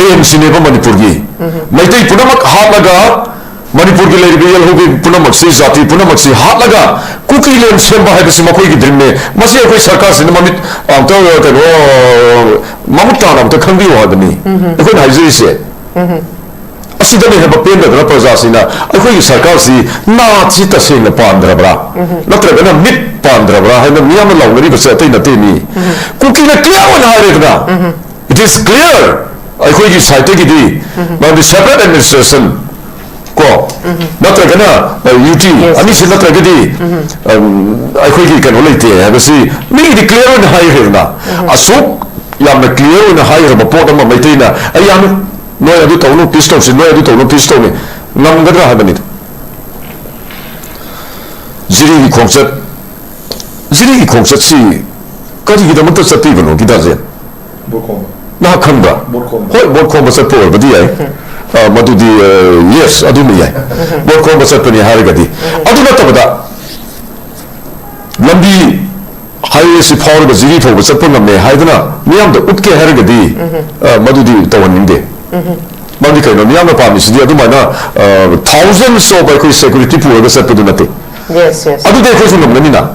ꯂꯦꯟ ꯁꯤꯅꯦꯕ ꯃꯅꯤꯄꯨꯔꯒꯤ ꯃꯩꯇꯩ ꯄꯨꯝꯅꯃꯛ ꯍꯥꯠꯂꯒ ꯃꯅꯤꯄꯨꯔꯒꯤ ꯂꯩꯔꯤꯕ ꯌꯦꯜꯍꯧꯒꯤ ꯄꯨꯝꯅꯃꯛꯁꯤ ꯖꯥꯇꯤ ꯄꯨꯝꯅꯃꯛꯁꯤ ꯍꯥꯠꯂꯒ ꯀꯨꯀꯤ ꯂꯦꯟ ꯁꯦꯝꯕ ꯍꯥꯏꯕꯁꯤ ꯃꯈꯣꯏꯒꯤ ꯗ꯭ꯔꯤꯝꯅꯦ ꯃꯁꯤ ꯑꯩꯈꯣꯏ ꯁꯔꯀꯥꯔꯁꯤꯅ ꯃꯃꯤꯠ ꯑꯝꯇ ꯀꯩꯅꯣ ꯃꯃꯨꯠ ꯇꯥꯅ ꯑꯝꯇ ꯈꯪꯕꯤꯌꯨ ꯍꯥꯏꯕꯅꯤ ꯑꯩꯈꯣꯏꯅ ꯍꯥꯏꯖꯔꯤꯁꯦ ꯑꯁꯤꯗꯅ ꯍꯦꯟꯅ ꯄꯦꯟꯗꯗꯅ ꯄ꯭ꯔꯖꯥꯁꯤꯅ ꯑꯩꯈꯣꯏꯒꯤ ꯁꯔꯀꯥꯔꯁꯤ ꯅꯥꯠꯁꯤ ꯇꯁꯦꯡꯅ ꯄꯥꯟꯗ꯭ꯔꯕ꯭ꯔꯥ ꯅꯠꯇ꯭ꯔꯒꯅ ꯃꯤꯠ ꯄꯥꯟꯗ꯭ꯔꯕ꯭ꯔꯥ ꯍꯥꯏꯅ ꯃꯤꯌꯥꯝꯅ ꯂꯥꯎꯅꯔꯤꯕꯁꯦ ꯑꯇꯩ ꯅꯠꯇꯦꯅꯤ ꯀꯨꯀꯤꯅ ꯀ꯭ꯂꯤꯌꯥꯔ ꯑꯣꯏꯅ ꯍꯥꯏꯔꯦꯗꯅ ꯏꯠ ꯏꯁ ꯀ꯭ꯂꯤꯌꯥꯔ ꯑꯩꯈꯣꯏꯒꯤ ꯁꯥꯏꯠꯇꯒꯤꯗꯤ ꯃꯥꯒꯤ ꯁꯦꯄꯔꯦꯠ ꯑꯦꯗꯃꯤꯅꯤꯁꯇ꯭ꯔꯦꯁꯟ ꯀꯣ ꯅꯠꯇ꯭ꯔꯒꯅ ꯌꯨꯇꯤ ꯑꯅꯤꯁꯤ ꯅꯠꯇ꯭ꯔꯒꯗꯤ ꯑꯩꯈꯣꯏꯒꯤ ꯀꯩꯅꯣ ꯂꯩꯇꯦ ꯍꯥꯏꯕꯁꯤ ꯃꯤꯒꯤꯗꯤ ꯀ꯭ꯂꯤꯌꯥꯔ ꯑꯣꯏꯅ ꯍꯥꯏꯈ꯭ꯔꯦꯗꯅ ꯑꯁꯨꯛ ꯌꯥꯝꯅ ꯀ꯭ꯂꯤꯌꯥꯔ ꯑꯣꯏꯅ ꯍꯥꯏꯈ꯭ꯔꯕ ꯄꯣꯠ ꯑꯃ ꯃꯩꯇꯩꯅ ꯑꯩ ꯌꯥꯝꯅ ꯅꯣꯏ ꯑꯗꯨ ꯇꯧꯅꯨ ꯄꯤꯁ ꯇꯧꯁꯤ ꯅꯣꯏ ꯑꯗꯨ ꯇꯧꯅꯨ ꯄꯤꯁ ꯇꯧꯅꯤ ꯉꯝꯒꯗ꯭ꯔꯥ ꯍꯥꯏꯕꯅꯤꯗ ꯖꯤꯔꯤꯒꯤ ꯈꯣꯡꯆꯠꯁꯤ ꯀꯔꯤꯒꯤꯗꯃꯛꯇ ꯆꯠꯄꯤꯕꯅꯣ ꯒꯤꯇꯥꯖꯦꯟ ꯅꯍꯥꯛ ꯈꯪꯕ꯭ꯔꯥ ꯍꯣꯏ ꯚꯣꯠ ꯈꯣꯝꯕ ꯆꯠꯄ ꯑꯣꯏꯔꯕꯗꯤ ꯌꯥꯏ ꯃꯗꯨꯗꯤ ꯌꯦꯁ ꯑꯗꯨꯃ ꯌꯥꯏ ꯚꯣꯠ ꯈꯣꯝꯕ ꯆꯠꯄꯅꯤ ꯍꯥꯏꯔꯒꯗꯤ ꯑꯗꯨ ꯅꯠꯇꯕꯗ ꯂꯝꯕꯤ 하이웨이시 파워가 지리 보고 접근하면 하이드나 미암도 웃게 하려거디 모두디 또 왔는데 많이 그래요 미암도 밤이시디 아두마나 thousands of 그 security 보호가 세트도 나대 yes yes 아두 대 그것은 없느니나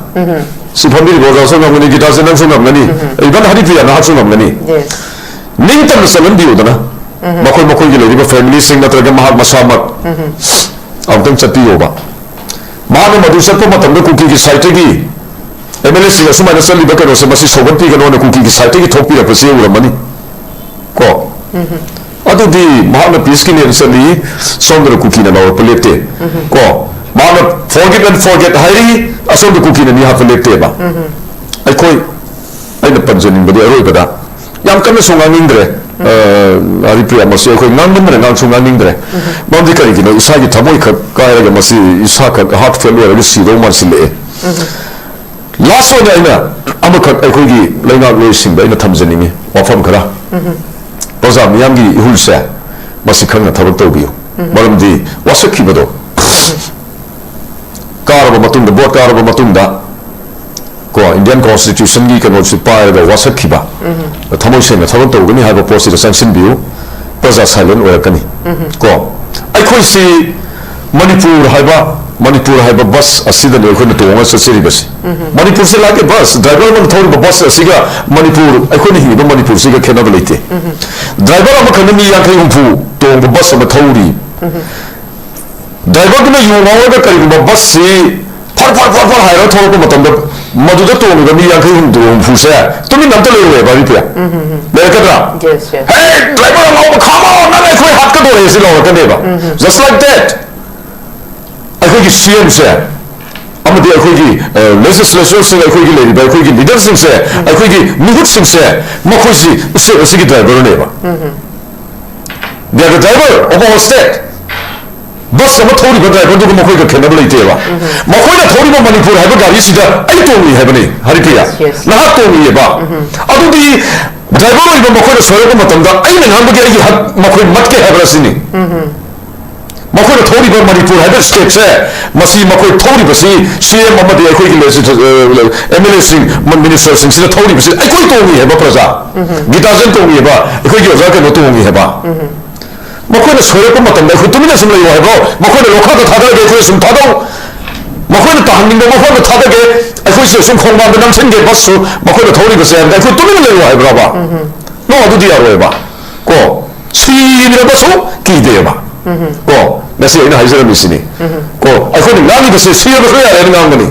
시판들이 보자서 나무니 기타세는 손 없느니 이번 하리피야 나 하수 없느니 yes 닝탄 살은 비오더나 마콜 길리가 패밀리 싱 나트라가 마하 마사맛 아무튼 ꯆꯠꯄꯤꯌꯣꯕ 마는 모두 ဆက်것 같은데 국기기 사이트기 MLS가 수많은 썰리가 그래서 마치 소금 피가노는 국기기 사이트기 톡비라 벌써 오랜만이 고 아두디 마하나 비스키니 썰리 손으로 국기나 나올 뻔했대 고 마하나 forget 하이리 아손도 국기는 니 하플 냈대 봐 아이코이 아이나 번전인 거디 어로이거다 양감의 송강인들의 아리프야 뭐시 거의 남분들의 난 송강인들의 뭔지까지는 이사기 더보이 가야게 뭐시 이사가 하트펠로를 시도만 실래 last one 아이나 아무컷 거기 레이나 레이싱다 이나 탐전님이 와펌 그라 보자 미양기 훌세 뭐시 강나 타고 떠비요 뭐름디 와서키버도 까르고 마뚱다 뭐 까르고 마뚱다 고 인디언 컨스티튜션기 그노시 파이가 와서키바 타모시나 타고 떠오니 하고 포스트 sanction view 보자 사일런 오야까니 고 아이코이시 Manipur है बस असीदने अखोन तोंगा ससेरिबसी मणिपुर से लाके बस ड्राइवर मन थोड़ी बस असीगा मणिपुर अखोन हिबो मणिपुर सिगा खेनब लेते ड्राइवर अम खनमी याखै हुफु तोंग बस अम थौरी ड्राइवर ने युवाओगा करिबो बस से फर हाइरो थोरको मतम मधुदा तोंग मी याखै हुफु से तुमि नंत लेवे बारी पे लेकदरा हे ड्राइवर अम खामा ना अखोय हाथ का दोरे से लौकनेबा जस्ट लाइक दैट अखोगी CMसे अमदि अखोगी लेजिस्लेचरसिंग अखोगी लेरिबा अखोगी लीडरसिंगसे अखोगी मिहुतसिंगसे मखोसी सिगी ड्राइवरनेबा they are the driver of our state bus अम थोरिबा ड्राइवर दुगु मखोइगा खेनब लेतेबा मखोइना थोरिबा मणिपुर हाइबा गारिसिदा आई तोंगी हाइबने हरिपिया नहा तोंगीबा अदुदि ड्राइवर ओइबा मखोइना सोयबा मतमदा आइना नामबगे आइगी हक मखोइ मटके हाइब्रासिनी मखोइना थोरिबा मणिपुर हाइबा स्टेटसे मसी मखोइ थोरिबसी CM अमदि अखोइगी MLA सिंग मिनिस्टर सिंग सिदा थोरिबसी अखोइ तोंगी हेबा प्रजा गीताजन तोंगी हेबा अखोइगी ओजा केनो तोंगी हेबा मखोइना सोयबा मतमदा अखोइ तुमिना सुम लैयो हेबो मखोइना लोखादा थादागे अखोइ सुम थादौ मखोइना ताहनिंगबा मखोइना थादागे अखोइसे सुम खोंबाद नमसनगे बसु मखोइना थोरिबसे हेबा अखोइ तुमिना लैयो हेब्राबा नो अदुदि यारोयबा को सिनिबसु कीदेबा को नसी इन हाइजर मिसिनी को अखोनी नानी बसे सियर बसे यार एन गांगनी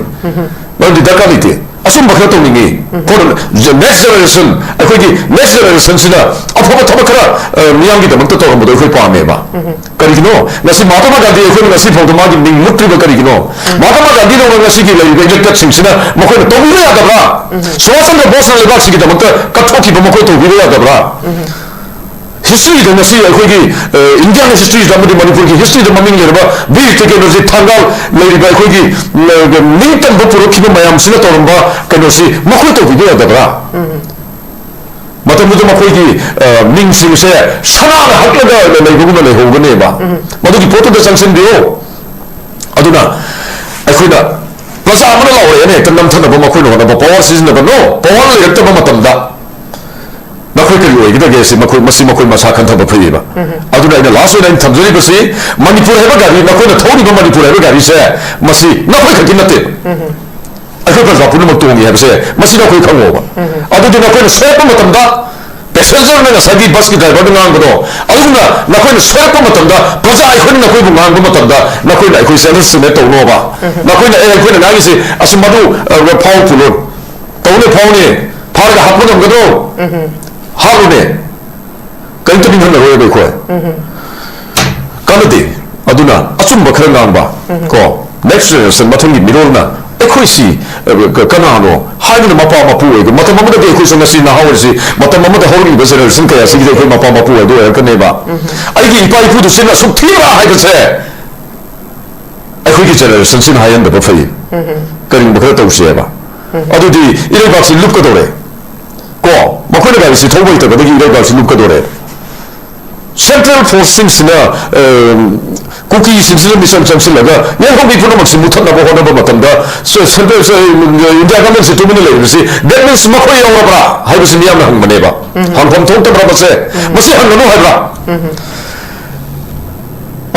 बंदी दकालिते असुम बखरा तोंगी को नेक्स्ट जनरेशन सिना अफबा थबखरा मियांगी दमक तो हमदो अखोई पामेबा करिगिनो नसी महात्मा गांधी अखोनी नसी फोंद मागी मिंग मुत्रिबा करिगिनो महात्मा गांधी नो नसी की लई इलेक्टेड सिंगसिना मखोई तोबिबा यादबरा सुभाषचंद्र बोस ना लेबा सिगी दमक कथोकी बमखोई तोबिबा यादबरा history da nasi akhoi Indian history da Manipur ki history da maming lerba bi technology thangal leri ba akhoi ningtam ba purokhi ba mayam sina toramba kanosi makhoi to bi da bra matam mudu makhoi ki ning sing se sana hakla da nei bugu na ho gane ba madu ki photo da sanction dio aduna akhoi da prasa amana lawe ne tanam thana ba makhoi no ba power season ba no power le yakta ba matam da नखोई करी ओइगदगे से मखोई मसी मखोई मसा खंथब faba अदुना in last one थमजरी बसी मणिपुर हेबा गाड़ी नखोई थोड़ी मणिपुर हेबा गाड़ी से मसी नखोई खति नते अखोई प्रजा पुनमक तोंगी हेबसे मसी नखोई खंगोबा अदुदि नखोई सोप मतमदा पैसेंजर ने सगी बस की ड्राइवर ngang अदुना नखोई सोप मतमदा प्रजा अखोई नखोई बु ngang मतमदा नखोई अखोई सेंस से तोनोबा नखोई अखोई नागी से असमदु फाउ पुलो तौले फाउने फारगा हापनमगदो हालुने कहीं तो नहीं होए देखो कलदी अदुना अचुम बखर नांबा को नेक्स्ट जनरेशन मथंगी मिरोना एखोइसी कनानो हाइबन मपा मपु एगो मतम ममद दे एखोइस ngasi na hawrisi matam mамada hawri ba generation kaya sigi de mapa mapu edo kaneba aigi ipa ipu du sina suk thira haibase एखोइगी generation sin hayan da fai karing bkhara tawseba adudi ire baksi lup ka dore को मखोने गाड़ी से थोबई तक बदगी इरे गाड़ी look कदोरे central forcing सिना cookie सिंसिल mission चंसिल लगा ये हम भी पुनः मक्सिम मुथन ना होना बा मतंदा सो सेंट्रल इंडिया गवर्नमेंट से तुमने ले बसी दैट मींस मखोई योबरा हाय बसी मियाम हंग मनेबा हम थोक तबरा बसे मसी हंगनो हायबा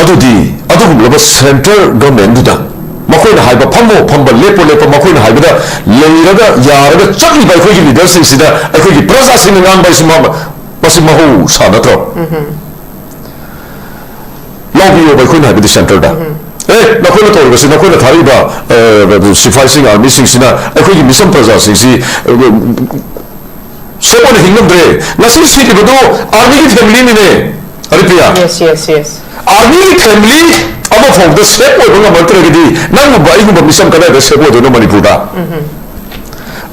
अदुदी अदुगुम सेंट्रल गवर्नमेंट दुदा मखोइना हाइबा फमो फमबा लेपो लेपो मखोइना हाइबदा लेरगा यारगा चक्लिबा अखोइगी लीडरसिंग सिदा अखोइगी प्रजासिंग ngang बाइसि मसी महौ सानथ्रो लॉबियो बाइखोइना हाइबदि सेंटरदा नखोइना तोरगसि नखोइना थारिबा सिफाइसिंग आर्मी सिंगसिना अखोइगी मिशन प्रजासिंग सि सोबन हिंगमद्रे नसि सिटिबदो आर्मी की फैमिली ने अरिपिया yes आर्मी की फैमिली अब फोक द सेप ओइ बंगा मंत्रगदी नंग बाइगु मिशन कदा द सेप ओइ द मणिपुरदा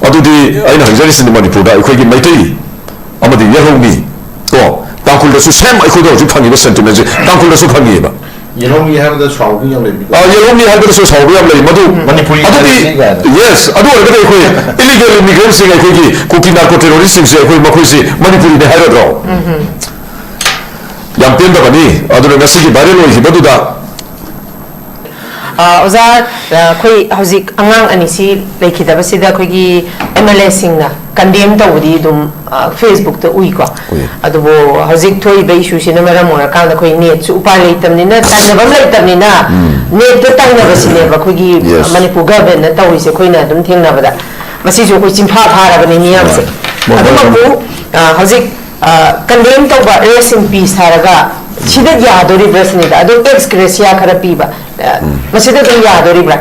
अदुदी आइना हंजरिसिन मणिपुरदा अखोइगी मैतै अमदि यरोमी को तांकुलदसु सेम अखोइदो जि फंगिबा सेंटिमेंट जे तांकुलदसु फंगिबा येरोमी हैव द साउबी यम लेबी येरोमी हैव द साउबी यम लेबी मदु मणिपुरी अदुदी यस अदु अरगदे अखोइ इलीगल इमिग्रेंट्स सिंग अखोइगी कुकी नार्को टेररिस्ट सिंग से अखोइ मखोइसि मणिपुरी ने हाइरद्रो याम पेंदबनी अदुना नसिगी वायरल ओइहिबदुदा ओजा कोई हजिक अंगांग अनिसी लेखिदबसिदा कोई एमएलए सिंगना कंडेम तौदी दुम फेसबुक तो उई को अदुबो हजिक थोई बे इशू सिना मरम ओरा कांदा कोई नेट सु उपाय लेतमनिना तनबम लेतमनिना नेट तो तंगबसिने बखोगी मणिपुर गवर्नमेंट तौइसे कोइना दुम थेंगनाबदा मसिजो कोई चिंफा फाराबने नियमसे अदुमबु हजिक कंडेम तौबा रेस्ट इन पीस हारगा सिदा यादोरिब्रसनिदा अदु एक्स ग्रेसिया खरा पीबा मसिदा दम यादोरिब्रा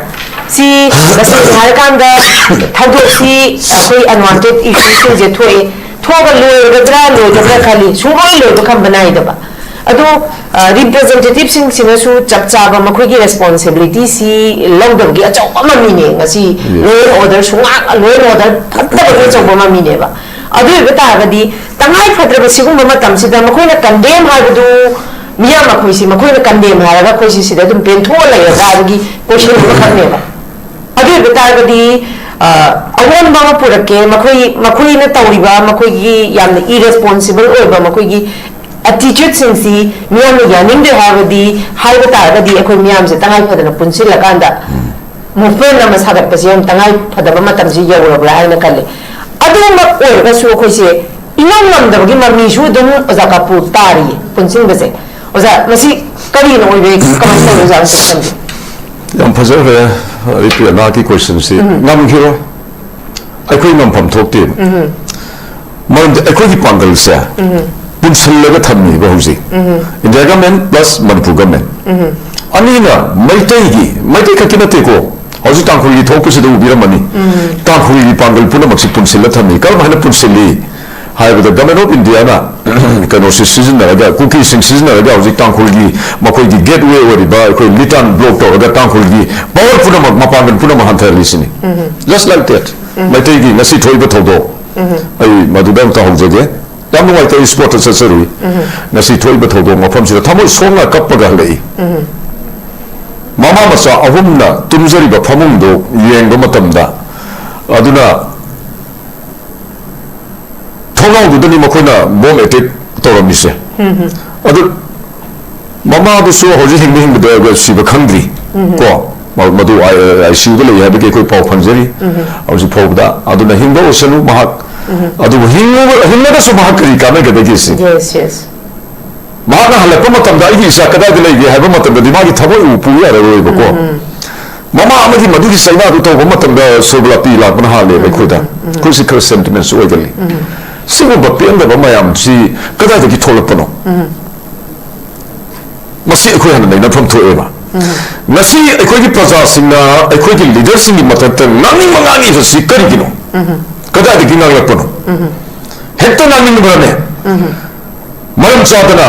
सी बस हारकांदा थगोसी कोई अनवांटेड इश्यूज जे थोए थोगा लोगद्रा खाली सुबोई लोग खम बनाइदबा अदु रिप्रेजेंटेटिव सिंग सिनसु चपचाबा मखोगी रेस्पोंसिबिलिटी सी लौदबगी अचौबा ममीने ngasi लो ऑर्डर सुंगा लो ऑर्डर फत्तबगी अचौबा ममीनेबा अदु बेतागदी तंगाई फद्रब सिगुम मतमसिदा मखोइना कंडेम हाबदु मिया मखोइसि मखोइना कंडेम हारगा खोइसि सिदा दुम पेंथो लैराबगी क्वेश्चन खनेबा अदु बेतागदी अवन बामा पुरके मखोइना तौरिबा मखोइगी यामना इरेस्पोंसिबल ओइबा मखोइगी एटीट्यूड सिंसी मियाम यानिंगदे हाबदी हाइबा तागदी अखोइ मियाम से तंगाई फदना पुनसिला कांदा मुफेन नम सागतपसि हम तंगाई फदबा मतमसि यौरबला हाइना कल्ले अदुम ओइरगसु अखोइसे इनाम नमदबगी ममीसु दुम ओजा कापु तारी पुनसिंगबसे ओजा मसी करीनो ओइबे कमेंट तौजा समझे यम फजर रिपीट ना की क्वेश्चन से नाम हिरो अखोइ नमफम थोकते मन अखोइ पांगल से पुनसिलगा थमि बहुजी India government plus Manipur government अनिना मैतै खकिनते को हौजी तांखुली थोकसिदा उबिरमनी तांखुली पांगल पुनमक्सि पुनसिला थमि कल माने पुनसिली हाइबदा गवर्नमेंट ऑफ इंडिया ना कनो सिजनरगा कुकी सिजनरगा हौजी तांखुली मखोइगी गेटवे ओरिबा अखोइ लिटन ब्लॉक तोरगा तांखुली पावर पुनमक मपांगल पुनम हंथरलिसिनी जस्ट लाइक दैट मैतैगी नसी थोइबा थोदो आई मदुदम ताहौजगे याम नुवाइते स्पोर्ट ससरुई नसी थोइबा थोदो मफमसिदा थमोइ सोंगा कप्पगा लई मामा मसा अहुमना तुमजरिबा फमुंदो येंगबा मतमदा अदुना थोंगाउदुदनि मखोइना बॉम अटैक तोरमिसे अदु मामा दुसु होजि हिंगबदा सिबा खंग्री को मदु आईसीयू दा लई हाबगे कोइ पाउ फंजरी औजि फोबदा अदुना हिंगो ओसनु महक ꯑꯗꯨꯕꯨ ꯍꯤꯡꯂꯒꯁꯨ ꯃꯍꯥꯛ ꯀꯔꯤ ꯀꯥꯟꯅꯒꯗꯒꯦ ꯁꯤ Yes, yes. ꯃꯍꯥꯛꯅ ꯍꯜꯂꯛꯄ ꯃꯇꯝꯗ ꯑꯩꯒꯤ ꯏꯆꯥ ꯀꯗꯥꯏꯗ ꯂꯩꯒꯦ ꯍꯥꯏꯕ ꯃꯇꯝꯗꯗꯤ ꯃꯥꯒꯤ ꯊꯕꯛ ꯄꯨ ꯌꯥꯔꯔꯣꯏꯕꯀꯣ ꯃꯃꯥ ꯑꯃꯒꯤ ꯃꯗꯨꯒꯤ ꯆꯩꯅꯥꯗꯨ ꯇꯧꯕ ꯃꯇꯝꯗ ꯁꯣꯒꯂꯥꯄꯤ ꯂꯥꯛꯄꯅ ꯍꯥꯜꯂꯦꯕ ꯑꯩꯈꯣꯏꯗ ꯑꯩꯈꯣꯏꯁꯤ ꯈꯔ ꯁꯦꯟꯇꯤꯃꯦꯟꯁ ꯑꯣꯏꯒꯜꯂꯤ ꯁꯤꯒꯨꯝꯕ ꯄꯦꯟꯗꯕ ꯃꯌꯥꯝꯁꯤ ꯀꯗꯥꯏꯗꯒꯤ ꯊꯣꯛꯂꯛꯄꯅꯣ ꯃꯁꯤ ꯑꯩꯈꯣꯏ ꯍꯥꯟꯅ ꯅꯩꯅꯐꯝ ꯊꯣꯛꯑꯦꯕ ꯉꯁꯤ ꯑꯩꯈꯣꯏꯒꯤ ꯄ꯭ꯔꯖꯥꯁꯤꯡꯅ ꯑꯩꯈꯣꯏꯒꯤ ꯂꯤꯗꯔꯁꯤꯡꯒꯤ ꯃꯊꯛꯇ ꯉꯥꯡꯅꯤꯡꯕ ꯉꯥꯡꯉꯤꯕꯁꯤ ꯀꯔꯤꯒꯤꯅꯣ ꯀꯗꯥꯏꯗꯒꯤ ꯉꯥꯡꯂꯛꯄꯅꯣ ꯍꯦꯛꯇ ꯉꯥꯡꯅꯤꯡꯕ꯭ꯔꯅꯦ मरम चादना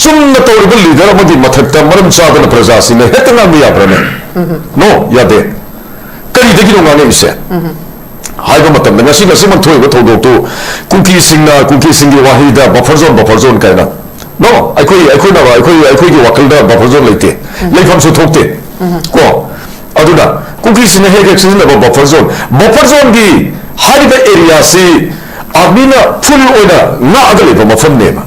चुम्न तौरब लीडर अमदी मथक्ता मरम चादना प्रजासिंग हेक्ता नाम याब्रने नो यादे करी दगी नो गाने इसे हाइबा मतम न ngasi ngasi man thoiba thodok to kuki singgi wahida buffer zone kaina no aikoi na aikoi gi wakal da buffer zone leite leifam su thokte ko aduna kuki sing hege sin da buffer zone gi hariba area si armina full oina na agale ba mafam ne ba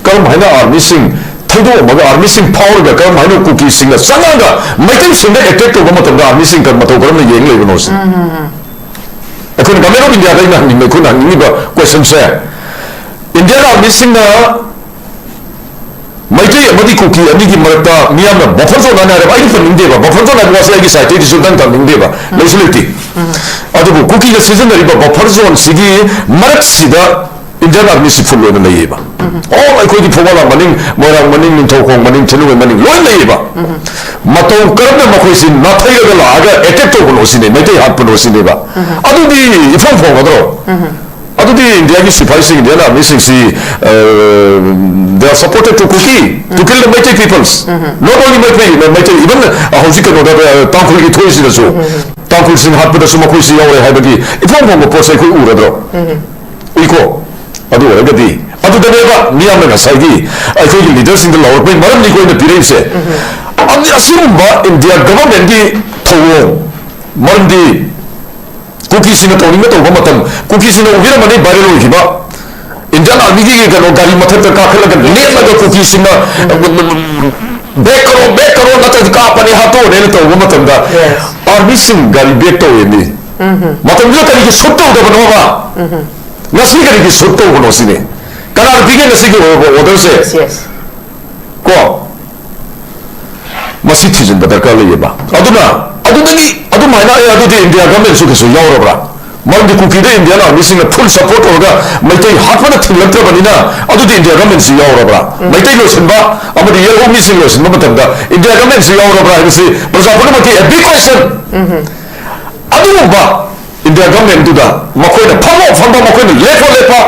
कम है ना army Singh थैदो मग army Singh power का कम है ना cookie Singh संगा मैथिल सिंह ने attack तो मतलब army Singh का मतलब करम ने येंग ले बनो से अखुन गमेरो इंडिया का ना नि खुन नि बा क्वेश्चन से इंडिया आर्मी सिंह ना मैथिल अमदी कुकी अनी की मरता मियां में बफर जोन ना रे आई फन इंडिया बा बफर जोन ना वासे की साइट की सुल्तान का इंडिया बा लेजिलेटी अदबु कुकी का सीजन रे बफर जोन सिगी मरक सीधा इंडियन आर्मी से फुल होने नहीं है all अखोई फुवाला मनिंग मोरांग मनिंग निंथौखोंग मनिंग थिनुवे मनिंग लोई लेबा मतौ करबे मखोई सिन नाथैगा लागा अटैक तो बनो सिने मैते हाथ बनो सिनेबा अदुदी इफम फोगदरो अदुदी इंडिया की सिपाही सिंह इंडियन आर्मी सिंह सी they are supported to kill the Meitei peoples not only Meitei even hausi kano da tangkhul ki thoi sida so tangkhul sing hath da suma khoi si yaure haibagi ifam phong ko posai khoi uradro iko adu oragadi अदुदनेबा मियाम ngसाइगी अखोई leaders in the Lord पे मरम नि coin पिरेसे अनि असिमुबा India government की थवो मरमदी cookie सिन तोनिंग तोबा मतम कुकी सिन उबिर मने बारे लोइबा इंडियन आर्मी की गनो गाड़ी मथक का खलग लेमगा कुकी सिन बेक करो नत का पने हातो ने तोबा मतम दा आर्मी सिन गाड़ी बेक तो येनी मतम जो तरी की सुट्टो दबनोबा नसी करी की सुट्टो बनो सिने कनार बिगे नसी की ऑर्डर से को मसी थिजन दरकार लेबा अदुना अदुदगी अदुमाइना अदुदि इंडिया गवर्नमेंट सु केसु यावरबरा मरदि कुकी दे इंडिया आर्मी सिंह फुल सपोर्ट होगा मैते हाथमन थिलत्रबनिना अदुदि इंडिया गवर्नमेंट सु यावरबरा मैते लोसनबा अमदि येलो मी सिंह लोसनबा मतदा इंडिया गवर्नमेंट सु यावरबरा हाइबसे प्रजापुन मकी ए बिग क्वेश्चन अदुबा इंडिया गवर्नमेंट दुदा मखोइना फमो मखोइना लेफा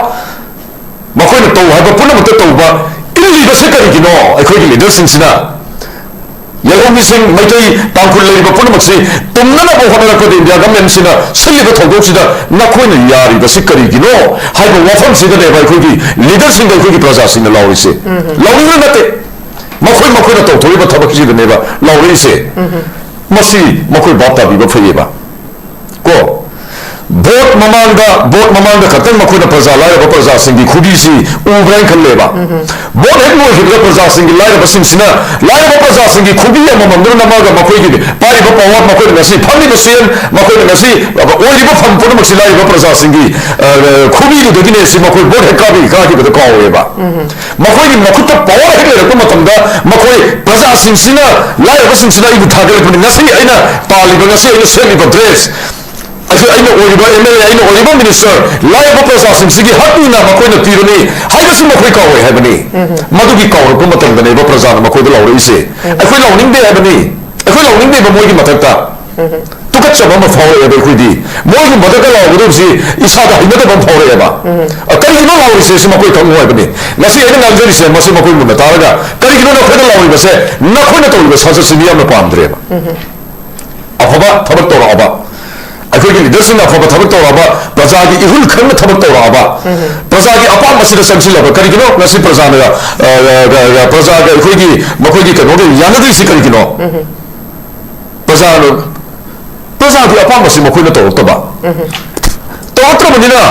मखोइना तो हाइबा पुनमत तौबा इल्लिबा से करिगिनो अखोइगी लीडरसिंगसिना येलोमी सिंह मैतै तांखुल लेरिबा पुनमक्सि तुमनना बो होनरकदि इंडिया गवर्नमेंट सिना सिलिबा थौदोक्सिदा नखोइना यारिबा से करिगिनो हाइबा वफम सिदा लेबा अखोइगी लीडरसिंग अखोइगी प्रजासिंगना लाउरिसे लाउरिना नते मखोइना तौथोरिबा थबक्सिदा नेबा लाउरिसे मसी मखोइ बाता बिबा फयेबा को बोट ममांग खतन मखोइना प्रजा लायबा प्रजा सिंगी खुदीसी उब्राइन खल्लेबा बोट हेक नो हिबा प्रजा सिंगी लायबा सिंगसिना लायबा प्रजा सिंगी खुदी ममंदर नमागा मखोइगी पारिबा पावर मखोइना नसी फंदी बसेन मखोइना नसी ओलिबा फन पुन मक्सि लायबा प्रजा सिंगी खुदी दुदिने सि मखोइ बोट हेक काबि काकी बद कावेबा मखोइगी मखुत पावर हेक लेरक मतमदा मखोइ प्रजा सिंगसिना लायबा सिंगसिना इबु थागलपनि नसी आइना तालिबा नसी आइना सेलिबा ड्रेस अइना ओलिबा एमएलए आइना ओलिबा मिनिस्टर लायबा प्रजासिंगसिगी हतुना मखोइना पिरनि हाइबसु मखोइ कावे हाइबनि मदुगी कावरक मतमदने बा प्रजाना मखोइदा लाउरइसे अखोइ लाउनिंग दे हाइबनि अखोइ लाउनिंग दे बा मोइगी मथक्ता तुकच्चबा म फावरेबा अखोइदी मोइगी मदका लाउगदोबसि इसादा हाइनदबा फावरेबा करिगिनो लाउरिसे सि मखोइ खंगो हाइबनि नसि आइना नांजरिसे मसि मखोइ मुना तारगा करिगिनो नखोइदा लाउरिबसे नखोइना तौरिबा साससिनि यामना पामद्रेबा अफबा थबक तौराबा अखोइगी लीडरसिंग अफबा थबक तौराबा प्रजागी इहुल खंग थबक तौराबा प्रजागी अपाम मसिदा संसिलबा करिगिनो नसि प्रजाना प्रजागा अखोइगी मखोइगी कनोगे यानदरिसि करिगिनो प्रजागी अपाम मसि मखोइना तौरक्तबा तौरक्तबनिना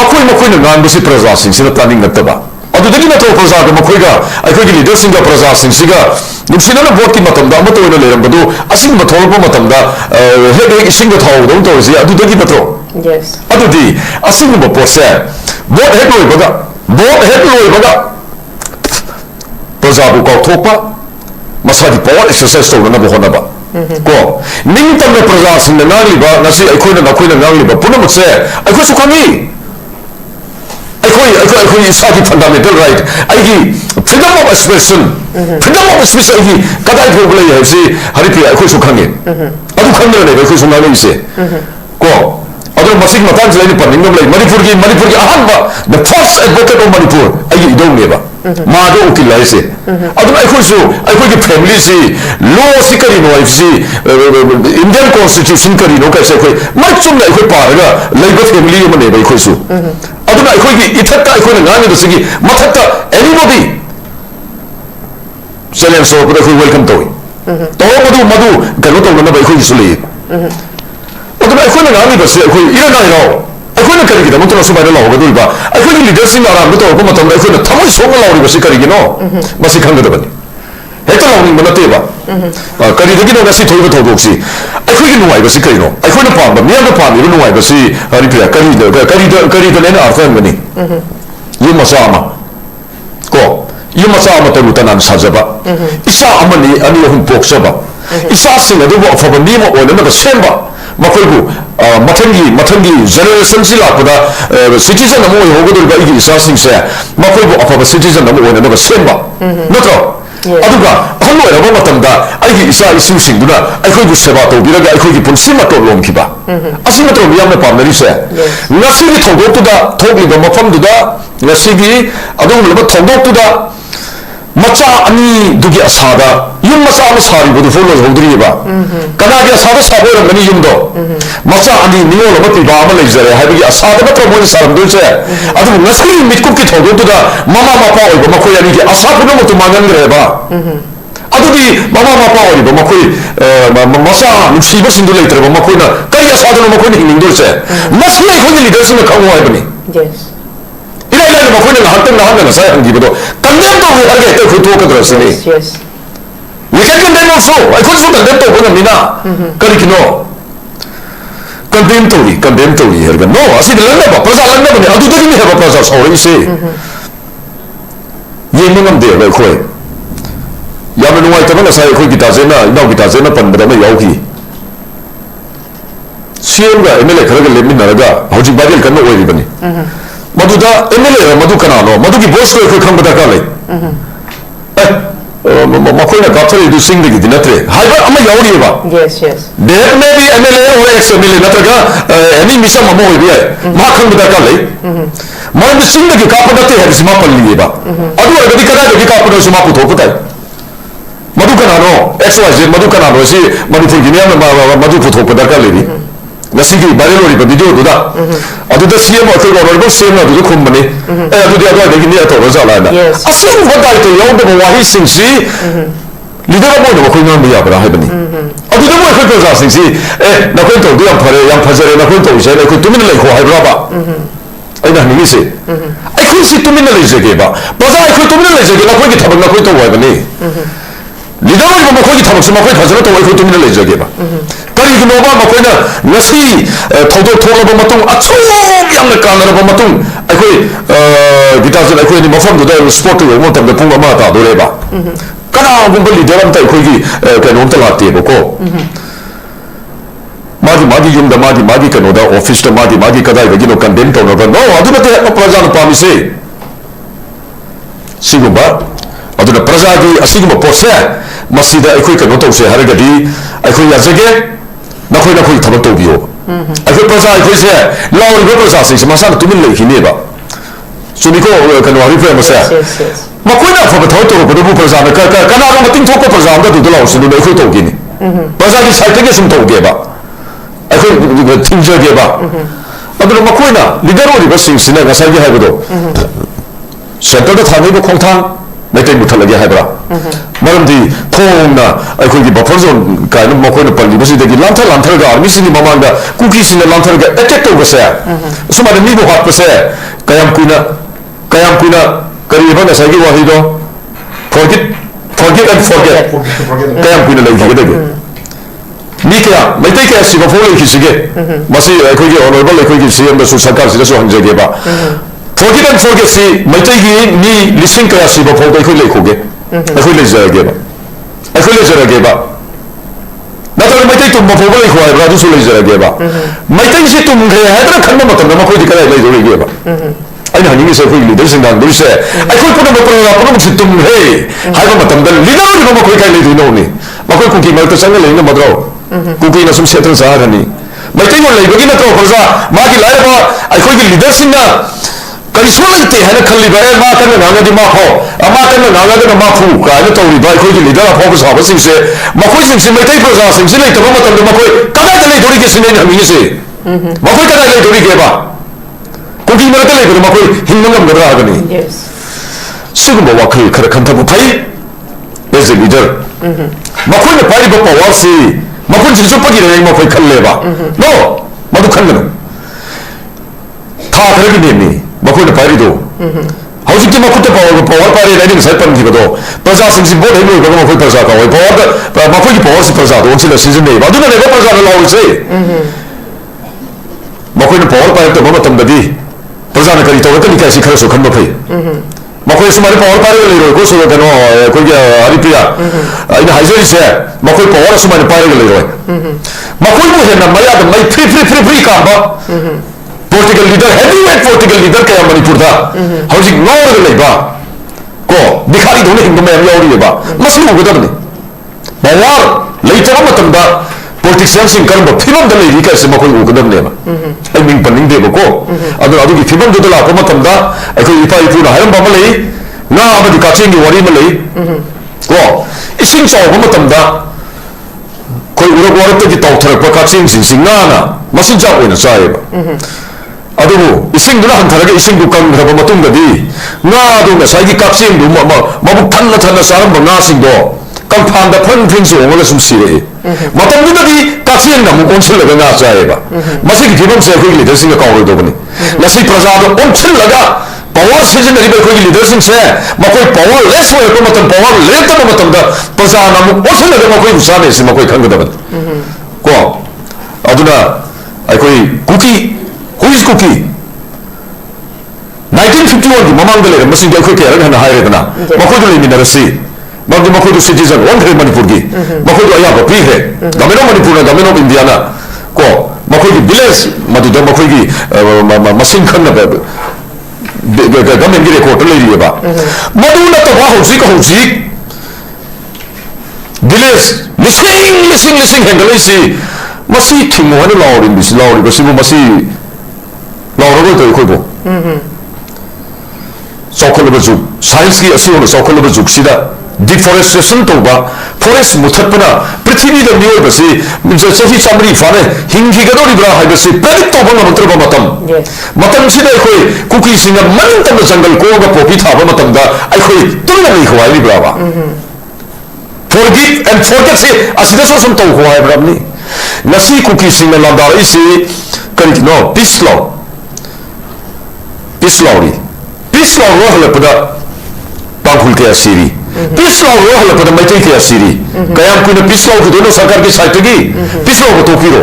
मखोइना गांबसि प्रजासिंगसिना तानिंगतबा ꯑꯗꯨꯗꯒꯤ ꯅꯠꯇ꯭ꯔꯣ ꯄ꯭ꯔꯖꯥꯒ ꯃꯈꯣꯏꯒ ꯑꯩꯈꯣꯏꯒꯤ ꯂꯤꯗꯔꯁꯤꯡꯒ ꯄ꯭ꯔꯖꯥꯁꯤꯡꯁꯤꯒ ꯅꯨꯡꯁꯤꯅꯅ ꯚꯣꯠꯀꯤ ꯃꯇꯝꯗ ꯑꯃꯠꯇ ꯑꯣꯏꯅ ꯂꯩꯔꯝꯕꯗꯨ ꯑꯁꯤꯒꯨꯝꯕ ꯊꯣꯛꯂꯛꯄ ꯃꯇꯝꯗ ꯍꯦꯛ ꯍꯦꯛ ꯏꯁꯤꯡꯒ ꯊꯥꯎꯗꯧꯅ ꯇꯧꯔꯤꯁꯤ ꯑꯗꯨꯗꯒꯤ ꯅꯠꯇ꯭ꯔꯣ ꯑꯗꯨꯗꯤ ꯑꯁꯤꯒꯨꯝꯕ ꯄꯣꯠꯁꯦ ꯚꯣꯠ ꯍꯦꯛ ꯂꯣꯏꯕꯒ ꯄ꯭ꯔꯖꯥꯕꯨ ꯀꯥꯎꯊꯣꯛꯄ ꯃꯁꯥꯒꯤ ꯄꯥꯋꯔ ꯑꯦꯛꯁꯔꯁꯥꯏꯁ ꯇꯧꯅꯅꯕ ꯍꯣꯠꯅꯕ ꯀꯣ ꯅꯤꯡꯇꯝꯅ ꯄ꯭ꯔꯖꯥꯁꯤꯡꯅ ꯉꯥꯡꯂꯤꯕ ꯉꯁꯤ ꯅꯈꯣꯏꯅ ꯉꯥꯡꯂꯤꯕ ꯄꯨꯝꯅꯃꯛꯁꯦ ꯑꯩꯈꯣꯏꯁꯨ ꯈꯪꯉꯤ ꯑꯩꯈꯣꯏ ꯏꯁꯥꯒꯤ ꯐꯟꯗꯥꯃꯦꯟꯇꯦꯜ ꯔꯥꯏꯠ ꯑꯩꯒꯤ freedom of expression freedom of speech ꯑꯩꯒꯤ ꯀꯗꯥꯏ ꯐꯥꯎꯕ ꯂꯩ ꯍꯥꯏꯕꯁꯤ ꯍꯔꯤꯄ꯭ꯔꯤꯌꯥ ꯑꯩꯈꯣꯏꯁꯨ ꯈꯪꯉꯤ ꯑꯗꯨ ꯈꯪꯗꯅ ꯂꯩꯕ ꯑꯩꯈꯣꯏꯁꯨ ꯉꯥꯡꯂꯛꯏꯁꯦ ꯀꯣ ꯑꯗꯨꯅ ꯃꯁꯤꯒꯤ ꯃꯇꯥꯡꯁꯤꯗ ꯑꯩꯅ ꯄꯟꯅꯤꯡꯕ ꯂꯩ ꯃꯅꯤꯄꯨꯔꯒꯤ ꯑꯍꯥꯟꯕ ꯗ ꯐꯥꯔꯁט ꯑꯦꯗꯚꯣꯀꯦꯠ ꯑꯣꯐ ꯃꯅꯤꯄꯨꯔ ꯑꯩꯒꯤ ꯏꯙꯧꯅꯦꯕ ꯃꯥꯗꯣ ꯎꯀꯤꯜ ꯍꯥꯏꯁꯦ ꯑꯗꯨꯅ ꯑꯩꯈꯣꯏꯁꯨ ꯑꯩꯈꯣꯏꯒꯤ ꯐꯦꯃꯤꯂꯤꯁꯤ ꯂꯣꯁꯤ ꯀꯔꯤꯅꯣ ꯍꯥꯏꯕꯁꯤ ꯏꯟꯗꯤꯌꯟ ꯀꯣꯟꯁꯇꯤꯇ꯭ꯌꯨꯁꯟ ꯀꯔꯤꯅꯣ ꯀꯥꯏꯁꯦ ꯑꯩꯈꯣꯏ ꯃꯥꯏ ꯆꯨꯝꯅ ꯑꯩꯈꯣꯏ ꯄꯥꯔꯒ ꯂꯩꯕ ꯐꯦꯃꯤꯂꯤ ꯑꯃꯅꯦꯕ ꯑꯩꯈꯣꯏꯁꯨ ꯑꯗꯨꯅ ꯑꯩꯈꯣꯏꯒꯤ ꯏꯊꯛꯇ ꯑꯩꯈꯣꯏꯅ ꯉꯥꯡꯉꯤꯕꯁꯤꯒꯤ ꯃꯊꯛꯇ ꯑꯦꯅꯤꯕꯣꯗꯤ ꯆꯦꯂꯦꯟꯖ ꯇꯧꯔꯛꯄꯗ ꯑꯩꯈꯣꯏ ꯋꯦꯜꯀꯝ ꯇꯧꯏ ꯇꯧꯔꯛꯄꯗꯨ ꯃꯗꯨ ꯀꯩꯅꯣ ꯇꯧꯅꯅꯕ ꯑꯩꯈꯣꯏꯒꯤꯁꯨ ꯂꯩꯌꯦ ꯑꯗꯨꯅ ꯑꯩꯈꯣꯏꯅ ꯉꯥꯡꯉꯤꯕꯁꯤ ꯑꯩꯈꯣꯏ ꯏꯔꯥꯏꯔꯥꯎ ꯑꯩꯈꯣꯏꯅ ꯀꯔꯤꯒꯤꯗꯃꯛꯇꯅ ꯁꯨꯃꯥꯏꯅ ꯂꯥꯎꯒꯗꯣꯔꯤꯕ ꯑꯩꯈꯣꯏꯒꯤ ꯂꯤꯗꯔꯁꯤꯡꯅ ꯑꯔꯥꯟꯕ ꯇꯧꯔꯛꯄ ꯃꯇꯝꯗ ꯑꯩꯈꯣꯏꯅ ꯊꯃꯣꯏ ꯁꯣꯛꯅ ꯂꯥꯎꯔꯤꯕꯁꯤ ꯀꯔꯤꯒꯤꯅꯣ ꯃꯁꯤ ꯈꯪꯒꯗꯕꯅꯤ ꯍꯦꯛꯇ ꯂꯥꯎꯅꯤꯡꯕ ꯅꯠꯇꯦꯕ ꯀꯔꯤꯗꯒꯤꯅꯣ ꯉꯁꯤ ꯊꯣꯛꯏꯕ ꯊꯧꯗꯣꯛꯁꯤ ꯑꯩꯈꯣꯏꯒꯤ ꯅꯨꯡꯉꯥꯏꯕꯁꯤ ꯀꯔꯤꯅꯣ ꯑꯩꯈꯣꯏꯅ ꯄꯥꯝꯕ ꯃꯤꯌꯥꯝꯅ ꯄꯥꯝꯂꯤꯕ ꯅꯨꯡꯉꯥꯏꯕꯁꯤ ꯍꯔꯤꯄ꯭ꯔꯤꯌꯥ ꯀꯔꯤꯗꯅꯦꯅ ꯑꯥꯔꯊ ꯍꯟꯒꯅꯤ ꯌꯨꯝ ꯃꯆꯥ ꯑꯃ ꯀꯣ ꯌꯨꯝ ꯃꯆꯥ ꯑꯃ ꯇꯔꯨ ꯇꯅꯥꯟ ꯁꯥꯖꯕ ꯏꯆꯥ ꯑꯃꯅꯤ ꯑꯅꯤ ꯑꯍꯨꯝ ꯄꯣꯛꯆꯕ ꯏꯆꯥꯁꯤꯡ ꯑꯗꯨꯕꯨ ꯑꯐꯕ ꯃꯤ ꯑꯃ ꯑꯣꯏꯅꯅꯕ ꯁꯦꯝꯕ ꯃꯈꯣꯏꯕꯨ ꯃꯊꯪꯒꯤ ꯖꯦꯅꯦꯔꯦꯁꯟꯁꯤ ꯂꯥꯛꯄꯗ ꯁꯤꯇꯤꯖꯟ ꯑꯃ ꯑꯣꯏꯍꯧꯒꯗꯧꯔꯤꯕ ꯑꯩꯒꯤ ꯏꯆꯥꯁꯤꯡꯁꯦ ꯃꯈꯣꯏꯕꯨ ꯑꯐꯕ ꯁꯤꯇꯤꯖꯟ ꯑꯃ ꯑꯣꯏꯅꯅꯕ ꯁꯦꯝꯕ ꯅꯠꯇ꯭ꯔꯣ ꯑꯗꯨꯒ ꯑꯍꯜ ꯑꯣꯏꯔꯕ ꯃꯇꯝꯗ ꯑꯩꯒꯤ ꯏꯆꯥ ꯏꯁꯨꯁꯤꯡꯗꯨꯅ ꯑꯩꯈꯣꯏꯕꯨ ꯁꯦꯕꯥ ꯇꯧꯕꯤꯔꯒ ꯑꯩꯈꯣꯏꯒꯤ ꯄꯨꯟꯁꯤ ꯃꯇꯣꯟ ꯂꯣꯝꯈꯤꯕ ꯑꯁꯤ ꯅꯠꯇ꯭ꯔꯣ ꯃꯤꯌꯥꯝꯅ ꯄꯥꯝꯅꯔꯤꯁꯦ ꯉꯁꯤꯒꯤ ꯊꯧꯗꯣꯛꯇꯨꯗ ꯊꯣꯛꯂꯤꯕ ꯃꯐꯝꯗꯨꯗ ꯉꯁꯤꯒꯤ ꯑꯗꯨꯒꯨꯝꯂꯕ ꯊꯧꯗꯣꯛꯇꯨꯗ ꯃꯆꯥ ꯑꯅꯤꯗꯨꯒꯤ ꯑꯁꯥꯗ ꯌꯨꯝ ꯃꯆꯥ ꯑꯃ ꯁꯥꯔꯤꯕꯗꯨ ꯐꯥꯎ ꯂꯣꯏꯍꯧꯗ꯭ꯔꯤꯕ ꯀꯅꯥꯒꯤ ꯑꯁꯥꯗ ꯁꯥꯕ ꯑꯣꯏꯔꯝꯒꯅꯤ ꯌꯨꯝꯗꯣ ꯃꯆꯥ ꯑꯅꯤ ꯅꯤꯉꯣꯜ ꯑꯃ ꯄꯤꯕꯥ ꯑꯃ ꯂꯩꯖꯔꯦ ꯍꯥꯏꯕꯒꯤ ꯑꯁꯥꯗ ꯅꯠꯇ꯭ꯔꯣ ꯃꯣꯏꯅ ꯁꯥꯔꯝꯗꯣꯏꯁꯦ ꯑꯗꯨꯕꯨ ꯉꯁꯤꯒꯤ ꯃꯤꯠꯀꯨꯞꯀꯤ ꯊꯧꯗꯣꯛꯇꯨꯗ ꯃꯃꯥ ꯃꯄꯥ ꯑꯣꯏꯕ ꯃꯈꯣꯏ ꯑꯅꯤꯒꯤ ꯑꯁꯥ ꯄꯨꯝꯅꯃꯛꯇꯨ ꯃꯥꯡꯍꯟꯈ꯭ꯔꯦꯕ ꯑꯗꯨꯗꯤ ꯃꯃꯥ ꯃꯄꯥ ꯑꯣꯏꯔꯤꯕ ꯃꯈꯣꯏ ꯃꯆꯥ ꯅꯨꯡꯁꯤꯕꯁꯤꯡꯗꯨ ꯂꯩꯇ꯭ꯔꯕ ꯃꯈꯣꯏꯅ ꯀꯔꯤ ꯑꯁꯥꯗꯅꯣ ꯃꯈꯣꯏꯅ ꯍꯤꯡꯅꯤꯡꯗꯣꯏꯁꯦ ꯃꯁꯤ ꯑꯩꯈꯣꯏꯒꯤ ꯂꯤꯗꯔꯁꯤꯡꯅ ꯈꯪꯉꯨ ꯍꯥꯏꯕꯅꯤ 이래 먹고는 나한테 사야 한기보다 condemn도 왜 하게 했다 그 도가 들었으니 we can condemn also I could so condemn to 보는 미나 그렇게노 condemn to 이해가 no 아시 들었나 봐 벌써 알았나 보네 아주 되긴 해봐 벌써 서울이시 예능은 돼요 거의 야면 누가 있다면 사야 거기 기타제나 이나오 기타제나 번보다는 여기 CM과 MLA 그렇게 내민나라가 호직 바디를 건너 오이리더니 Madhuda MLA Madhu कनानो मधुकी boast को खंबदा का ले मखोइना काथरे दु सिंग दि नत्रे हाइबा अमा याउरिबा yes there may be MLA or ex MLA नत्रगा any मिसम Amo होइबि मा खंबदा का ले मन सिंग दि कापदते है सिमा पल्लिबा अदु अगदि कदा दि कापदो सिमा पुथोपताई मधु कनानो XYZ मधु कनानो सि मणिपुर गिनिया मधु पुथोपदा का लेबि ngasi기 바이럴로리바 비디오도다 아두다 CM 어떻게 어르고 CM 아두도 콤바니 에 아두디 아두가 되긴 해야 더 잘하나 아시는 것도 영도 와히 싱시 리더가 뭐도 거기 나면 야브라 하더니 아두도 뭐 그거 자싱시 에 나콘도 양 파저래 나콘도 이제 그 두민을 내고 하이브라바 아이나 니기시 아이 그시 두민을 내게 봐 맞아 그 두민을 내게 나콘이 타박 나콘도 와이바니 리더가 뭐 거기 타박스 뭐 거기 파저래 또 그 두민을 내게 봐 그리고 뭐가 ngasi thodo thoraba matung achu yamna kanaraba matung aikoi gitasin aikoi ni mafam du da sport go mo tam da pung ma ta do reba kana gum bali deram ta aikoi gi kanom ta lati bo ko magi yum da magi kano da office da magi kadai ga gino condemn to no adu na te praja na pami se sigumba adu na praja gi asigumba pose masida aikoi kano to se haragadi aikoi yazage नखोई थबक तौबियो अखोई प्रजा अखोइसे लाउरिबो प्रजासिंसे मसाना तुमिन लेखिनेबा सुनिको कनो हरिफ्रेम से मखोइना फब थौ तौरबदबु प्रजाना कनारो मतिंग थोको प्रजा अमदा दुद लाउसिनु अखोइ तौगिनि प्रजागी साइटगे सुम तौगेबा अखोइ थिंजगेबा अदु मखोइना leader ओरिबा सिंसिना गसागी हाइबदो सेंटरदा थानिबो खोंथां Meitei मुथलगे हाइबरा मरमदी थोंना अखोगी buffer zone Kine मखोइना पल्लिबसिदगी लांथरगा आर्मीसिनि ममांगा कुकीसिना लांथरगा attack तौबसे सुमाने मीबो हापसे कयाम कुइना ꯀꯔꯤꯕ ꯉꯁꯥꯏꯒꯤ ꯋꯥꯍꯩꯗꯣ forget and forget ꯀꯌꯥꯝ ꯀꯨꯏꯅ ꯂꯩꯈꯤꯒꯗꯒꯦ ꯃꯤ ꯀꯌꯥ ꯃꯩꯇꯩ ꯀꯌꯥ ꯁꯤꯕꯐꯥꯎ ꯂꯩꯈꯤꯁꯤꯒꯦ ꯃꯁꯤ ꯑꯩꯈꯣꯏꯒꯤ ꯑꯣꯅꯔꯦꯕꯜ ꯑꯩꯈꯣꯏꯒꯤ ꯁꯤಎꯝꯗꯁꯨ ꯁꯔꯀꯥꯔꯁꯤꯗꯁꯨ ꯍꯪꯖꯒꯦꯕ forget and forget ꯁꯤ ꯃꯩꯇꯩꯒꯤ ꯃꯤ ꯂꯤꯁꯤꯡ ꯀꯌꯥ ꯁꯤꯕꯐꯥꯎꯗ ꯑꯩꯈꯣꯏ ꯂꯩꯈꯣꯒꯦ ꯑꯩꯈꯣꯏ ꯂꯩꯖꯔꯒꯦꯕ ꯅꯠꯇ꯭ꯔꯒ ꯃꯩꯇꯩ ꯇꯨꯝꯕ ꯐꯥꯎꯕ ꯂꯩꯈꯣ ꯍꯥꯏꯕ꯭ꯔꯥ ꯑꯗꯨꯁꯨ ꯂꯩꯖꯔꯒꯦꯕ ꯃꯩꯇꯩꯁꯤ ꯇꯨꯝꯈ꯭ꯔꯦ ꯍꯥꯏꯗꯅ ꯈꯟꯕ ꯃꯇꯝꯗ ꯃꯈꯣꯏꯗꯤ ꯀꯗꯥꯏ ꯂꯩꯗꯧꯔꯤꯒꯦꯕ ꯑꯩꯅ ꯍꯪꯅꯤꯡꯉꯤꯁꯦ ꯑꯩꯈꯣꯏꯒꯤ ꯂꯤꯗꯔꯁꯤꯡ ꯉꯥꯡꯗꯣꯏꯁꯦ ꯑꯩꯈꯣꯏ ꯄꯨꯝꯅꯃꯛ ꯄꯨꯝꯅꯃꯛꯁꯤ ꯇꯨꯝꯈ꯭ꯔꯦ ꯍꯥꯏꯕ ꯃꯇꯝꯗ ꯂꯤꯗꯔ ꯑꯣꯏꯕ ꯃꯈꯣꯏ ꯀꯥꯏ ꯂꯩꯗꯣꯏꯅꯣꯅꯤ ꯃꯈꯣꯏ ꯀꯨꯀꯤ ꯃꯔꯛꯇ ꯆꯪꯉ ꯂꯩ ꯉꯝꯃꯗ꯭ꯔꯣ ꯀꯨꯀꯤꯅ ꯁꯨꯝ ꯁꯦꯠꯇꯅ ꯆꯥꯔꯅꯤ ꯃꯩꯇꯩꯂꯣꯟ ꯂꯩꯕꯒꯤ ꯅꯠꯇ꯭ꯔꯣ ꯄ꯭ꯔꯖꯥ ꯃꯥꯒꯤ ꯂꯥꯏꯔꯕ ꯑꯩꯈꯣꯏꯒꯤ ꯂꯤꯗꯔꯁꯤꯡꯅ ꯀꯔꯤꯁꯨ ꯂꯩꯇꯦ ꯍꯥꯏꯅ ꯈꯜꯂꯤꯕ ꯃꯥ ꯀꯟꯅ ꯉꯥꯡꯉꯗꯤ ꯃꯥ ꯐꯥꯎ ꯃꯥ ꯀꯟꯅ ꯉꯥꯡꯉꯒꯅ ꯃꯥ ꯐꯨ ꯀꯥꯏꯅ ꯇꯧꯔꯤꯕ ꯑꯩꯈꯣꯏꯒꯤ ꯂꯤꯗꯔ ꯑꯐꯥꯎꯕ ꯁꯥꯕꯁꯤꯡꯁꯦ ꯃꯈꯣꯏꯁꯤꯡꯁꯤ ꯃꯩꯇꯩ ꯄ꯭ꯔꯖꯥꯁꯤꯡꯁꯤ ꯂꯩꯇꯕ ꯃꯇꯝꯗ ꯃꯈꯣꯏ ꯀꯗꯥꯏꯗ ꯂꯩꯗꯣꯔꯤꯒꯦ ꯁꯤꯅ ꯑꯩꯅ ꯍꯪꯅꯤꯡꯉꯤꯁꯦ ꯃꯈꯣꯏ ꯀꯗꯥꯏ ꯂꯩꯗꯣꯔꯤꯒꯦꯕ ꯀꯨꯀꯤ ꯃꯔꯛꯇ ꯂꯩꯕꯗ ꯃꯈꯣꯏ ꯍꯤꯡꯕ ꯉꯝꯒꯗ꯭ꯔꯥ ꯍꯥꯏꯕꯅꯤ सिगुम्बा वाखल खर खंथबु फै एज ए लीडर मखोइना पाइबा पावरसी मखोइ जिसु पगि रे मखोइ खल्लेबा नो मदु खंगनु था खरगि नेमि मखोइना पाइरिदो हौजिकि मखुत पावर पारे राइडिंग साइड पनखिबदो प्रजा सिंसि बोट हेबो गम मखोइ प्रजा का होय पावर मखोइ पावर सि प्रजा दो सिला सिजन नै बादुना नेबा प्रजा लाउसे मखोइना पावर पाइब तो मतमदि प्रजा न करि तवकनि कासि खरसु खंबा फै मखोइ सुमारे पावर पारे लेरो को सो कनो कोइ हरिप्रिया आइना हाइजरिसे मखोइ पावर सुमारे पारे लेरो मखोइ बु हेना मया द मै फ्री काबा political leader heavyweight political leader कया मणिपुर दा हौजिक नौरग लेबा को बिखारी दोने हिंद में यावरी लेबा मसी उगदबने power लेतरा मतमदा politician sing karba phibam da leiri ka se makoi ugadabne ba ai ming paning de ko adu gi phibam du la ko matamda ai ko ipa ipu na haram ba lei na abadi ka chingi wari ma lei ko ising chaw ba matamda koi urok warak ta gi taw thar pa ka ching sing na masin ja oina sai ba adu ising du na han thar ga ising du kam ba matung da di na du na sai gi ka ching du ma bu than na saram ba na sing do kam phang da phang phing so ngala sum si re मतमदुदि काचिन नम ओनसिल लगा ना चाहेबा मसी की जीवन से कोई लीडर सिंह काउर दो बने नसी प्रजा दो ओनसिल लगा पावर सीजन नरी कोई लीडर सिंह से मकोई पावर लेस हो को मतम पावर लेत तो मतम दा प्रजा नम ओनसिल लगा मकोई उसाने से मकोई खंग दबन को अदुना आई कोई कुकी हु इज कुकी 1951 की ममांग ले मसी के कोई के रन हाय रेदना मकोई ले मिनरसी मग मखोदु सिटीजन ओनखरे मणिपुर की मखोदु अयाबा पीखरे गमेनो मणिपुर ना गमेनो इंडिया ना को मखोदु विलेज मदुदा मखोगी मसिंग खन्न गमेन गी रेकॉर्ड लेरिबा मदु न तो हौजी विलेज लिसिंग हेंगलेसी मसी थिंगो हने लाउरि बिस लाउरि बसिबु मसी लाउरगो तो खोबो सौखलबा जुग साइंस की असुन सौखलबा जुग सिदा डिफॉरेस्टेशन तोबा फॉरेस्ट मुथपना पृथ्वी द नियो बसी सही चामरी फाने हिंगी गदोरिब्रा हाइबसी प्रेडिक्ट तोबा नमत्रबा मतम सिदा कोई कुकी सिंग मन तम जंगल कोगा पोपी थाबा मतम दा अखोई तुलना नहीं खवाइब्रा बा फॉरगिव एंड फॉरगेट से असिदा सो सम तो खवाइब्रा नि नसी कुकी सिंग लांदारी से करिनो पीस लॉरी रहलपदा पाखुल के सीरी पीस लाउ रहलपदा मैथै के सीरी कयाम कुन पीस लाउ खुदनो सरकार के साइट की पीस लाउ तो पिरो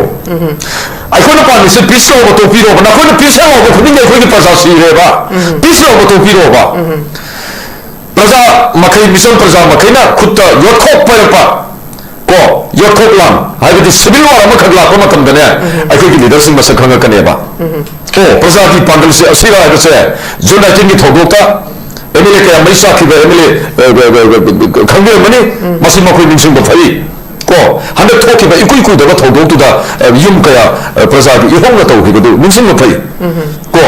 आइखोन पानी से पीस लाउ तो पिरो ना कोन पीस लाउ को खुदिन के कोई प्रजा सीरे बा पीस लाउ तो पिरो बा प्रजा मखै मिशन प्रजा मखैना खुद योखोक परपा को योखोक लाम हाइबदि सिविल वार अमा खगला को मतम दने आइखोगी लीडर सिंह मसक खंग कनेबा ओ प्रजा की पांगल से असिरा हाइबसे जुन 19 की थोगोता एमएलए के मैसा की एमएलए खंगे मने मसी मखोई निंसिंग बफई को हंदे थोके बा इकुई कुई दबा थोदो तुदा युम कया प्रजा की इहोंग तो की बदु निंसिंग बफई को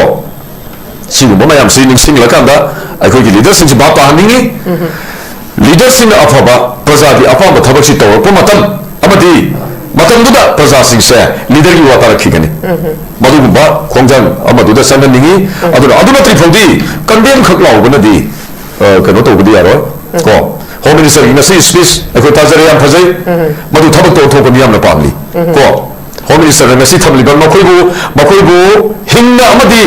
सिगु मयाम सि निंसिंग लकांदा आइखोगी लीडर सिंह बा पानिंगी लीडर सिंह अफबा प्रजा की अफबा थबक सि तवर मतम अमदी मतमदुदा प्रजा सिंह से लीडर की वाता रखिगनी मदुगुबा खोंजंग अमदुदा सननिंगी अदुना त्रिफोंदी कंडेम खकलाउबनदी कनो तोबदी यारो को होम मिनिस्टर इन सी स्पीच अखो ताजरे याम फजै मदु थबक तो थोकनि याम पामली को ꯍꯣꯝ ꯃꯤꯅꯤꯁꯇꯔꯅ ꯉꯁꯤ ꯊꯝꯂꯤꯕ ꯃꯈꯣꯏꯕꯨ ꯍꯤꯡꯅ ꯑꯃꯗꯤ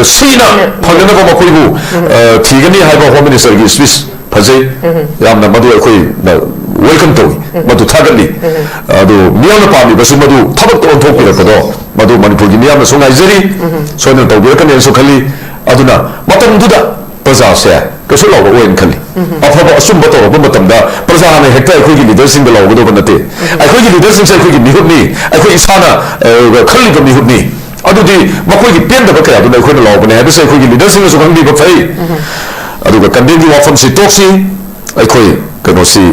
ꯁꯤꯅ ꯐꯪꯅꯅꯕ ꯃꯈꯣꯏꯕꯨ ꯊꯤꯒꯅꯤ ꯍꯥꯏꯕ ꯍꯣꯝ ꯃꯤꯅꯤꯁꯇꯔꯒꯤ ꯁ꯭ꯄꯤꯆ ꯐꯖꯩ ꯌꯥꯝꯅ ꯃꯗꯨ ꯑꯩꯈꯣꯏꯅ ꯋꯦꯜꯀꯝ ꯇꯧꯏ ꯃꯗꯨ ꯊꯥꯒꯠꯂꯤ ꯑꯗꯨ ꯃꯤꯌꯥꯝꯅ ꯄꯥꯝꯂꯤꯕꯁꯨ ꯃꯗꯨ ꯊꯕꯛꯇ ꯑꯣꯟꯊꯣꯛꯄꯤꯔꯛꯄꯗꯣ ꯃꯗꯨ ꯃꯅꯤꯄꯨꯔꯒꯤ ꯃꯤꯌꯥꯝꯅꯁꯨ ꯉꯥꯏꯖꯔꯤ ꯁꯣꯏꯗꯅ ꯇꯧꯕꯤꯔꯛꯀꯅꯤꯅꯁꯨ ꯈꯜꯂꯤ ꯑꯗꯨꯅ ꯃꯇꯝꯗꯨꯗ प्रजासे कशु लाव ओइन खली अफब असुंब तौरब मतमदा प्रजाने हेक्ता अखोगी लीडरसिंग लावगदोब नते अखोगी लीडरसिंग से अखोगी मिहुतनी अखोई इसाना खलिब मिहुतनी अदुदी मखोगी पेंदब कया दुना अखोई लावबने हबसे अखोगी लीडरसिंग सु खंगदी बफै अदुगा कंडेंगी वाफम सि टॉक्सी अखोई कनोसी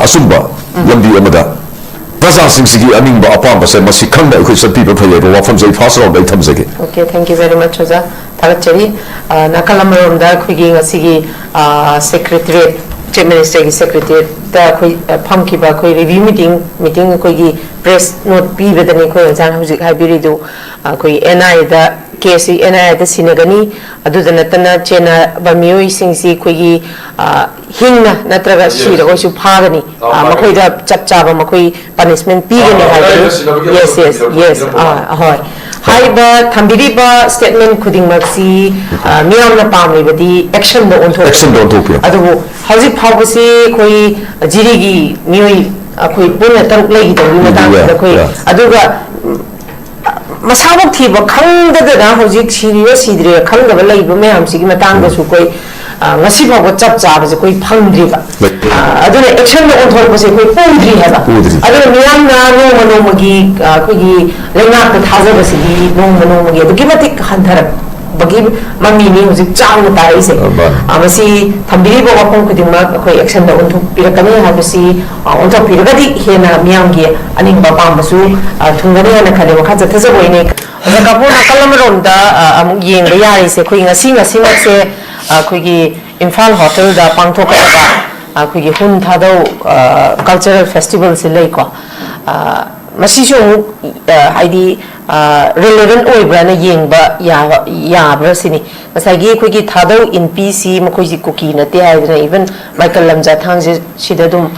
असुंब लंबी अमदा प्रजासिंग सिगी अनिंग बा अपाम बसे मसि खंग अखोई सपी बफै वाफम जै फास राउंड थमजगे okay thank you very much ओजा थागचरी नाकलमरोमदा खुगी ngasi secretariat chief minister gi secretariat da khoi phamkiba khoi review meeting khoi gi press note pi bedani khoi jan hujik haibiri du khoi NI da case NI da sinagani adu da natana chena bamioi singsi khoi gi hingna natraga shira khoi su phagani makhoi da chapchaba makhoi punishment pi gani haibiri yes ahoy हाइबा थंबिरिबा statement खुदिंगमक्सी मियामना पामलिबदी action दो ओंथो अदुबो हजि फावबसी कोई जिरिगी मियोई कोई पुन तरुक लेगी तंगी मतांग कोई अदुगा मसाबक थीबा खंगददा हजिक सिरिया सिद्रे खंगदबा लेबा मयामसिगी मतांगसु कोई ngasi phawba chap chabase koi phangdriba aduna action no onthorpase koi pudri heba aduna miyamna noma gi koigi lenga ta thajabase gi noma gi adu kimatik khanthara bagi mami ni hujik chawna tai se amasi thambiri ba wapong kudima koi action no onthop pirakani habasi onthop piragadi hena miyam gi aning ba pambasu thungani na khale wakha jathaja boine zakapuna kalamron da amuk yeng ba yari se koi ngasi se अखोगी Imphal hotel दा पांगथोकबा अखोगी हुन थादो cultural festival से लेको मसीसो हाइदी relevant ओइब्राना येंगबा याब्रासिनी मसागी अखोगी थादो इन पीसी मखोजी कुकी नते हाइदना इवन माइकल लमजा थांगजे सिददुम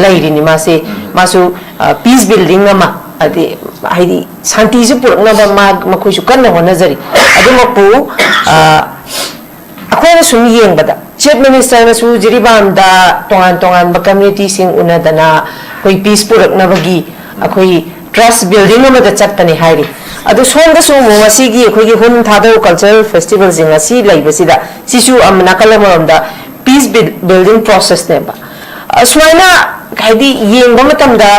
लाइरिनी मासे मासु पीस बिल्डिंग अमा अदि हाइदी शांति से पुरनबा मा मखोजु कन्न होनजरी अदुमपु अखोना सुम येंगबदा चीफ मिनिस्टर नसु जिरिबामदा तोंगान कम्युनिटी सिंग उनदना कोई पीस पुरकनबगी अखोई ट्रस्ट बिल्डिंग अमदा चत्तनी हाइरि अदु सोंदा सो मोसीगी अखोगी हुन थादो कल्चरल फेस्टिवल सिंग असि लाइबसिदा सिसु अमना कलमरमदा पीस बिल्डिंग प्रोसेस नेबा असुमाइना हाइदि येंगबा मतमदा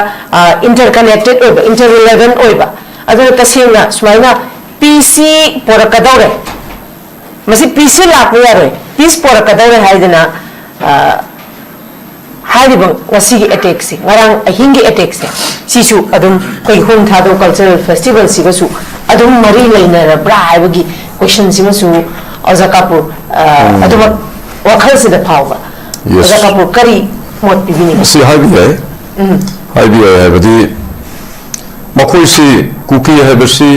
इंटरकनेक्टेड ओइबा इंटररिलेवेंट ओइबा अदु तसेंगा सुमाइना पीसी पुरकदौरे मसी पीसी लाप यारोय पीस पोरकदौरे हाइदना हाइरिबं ngasi attack si ngarang ahingi attack se sisu adum koi hun thado cultural festival sigasu adum mari leina bra haibagi question simasu azakapur adum wakhal se da phawba azakapur kari mot pibini si haibi haibadi makoi si kuki haibasi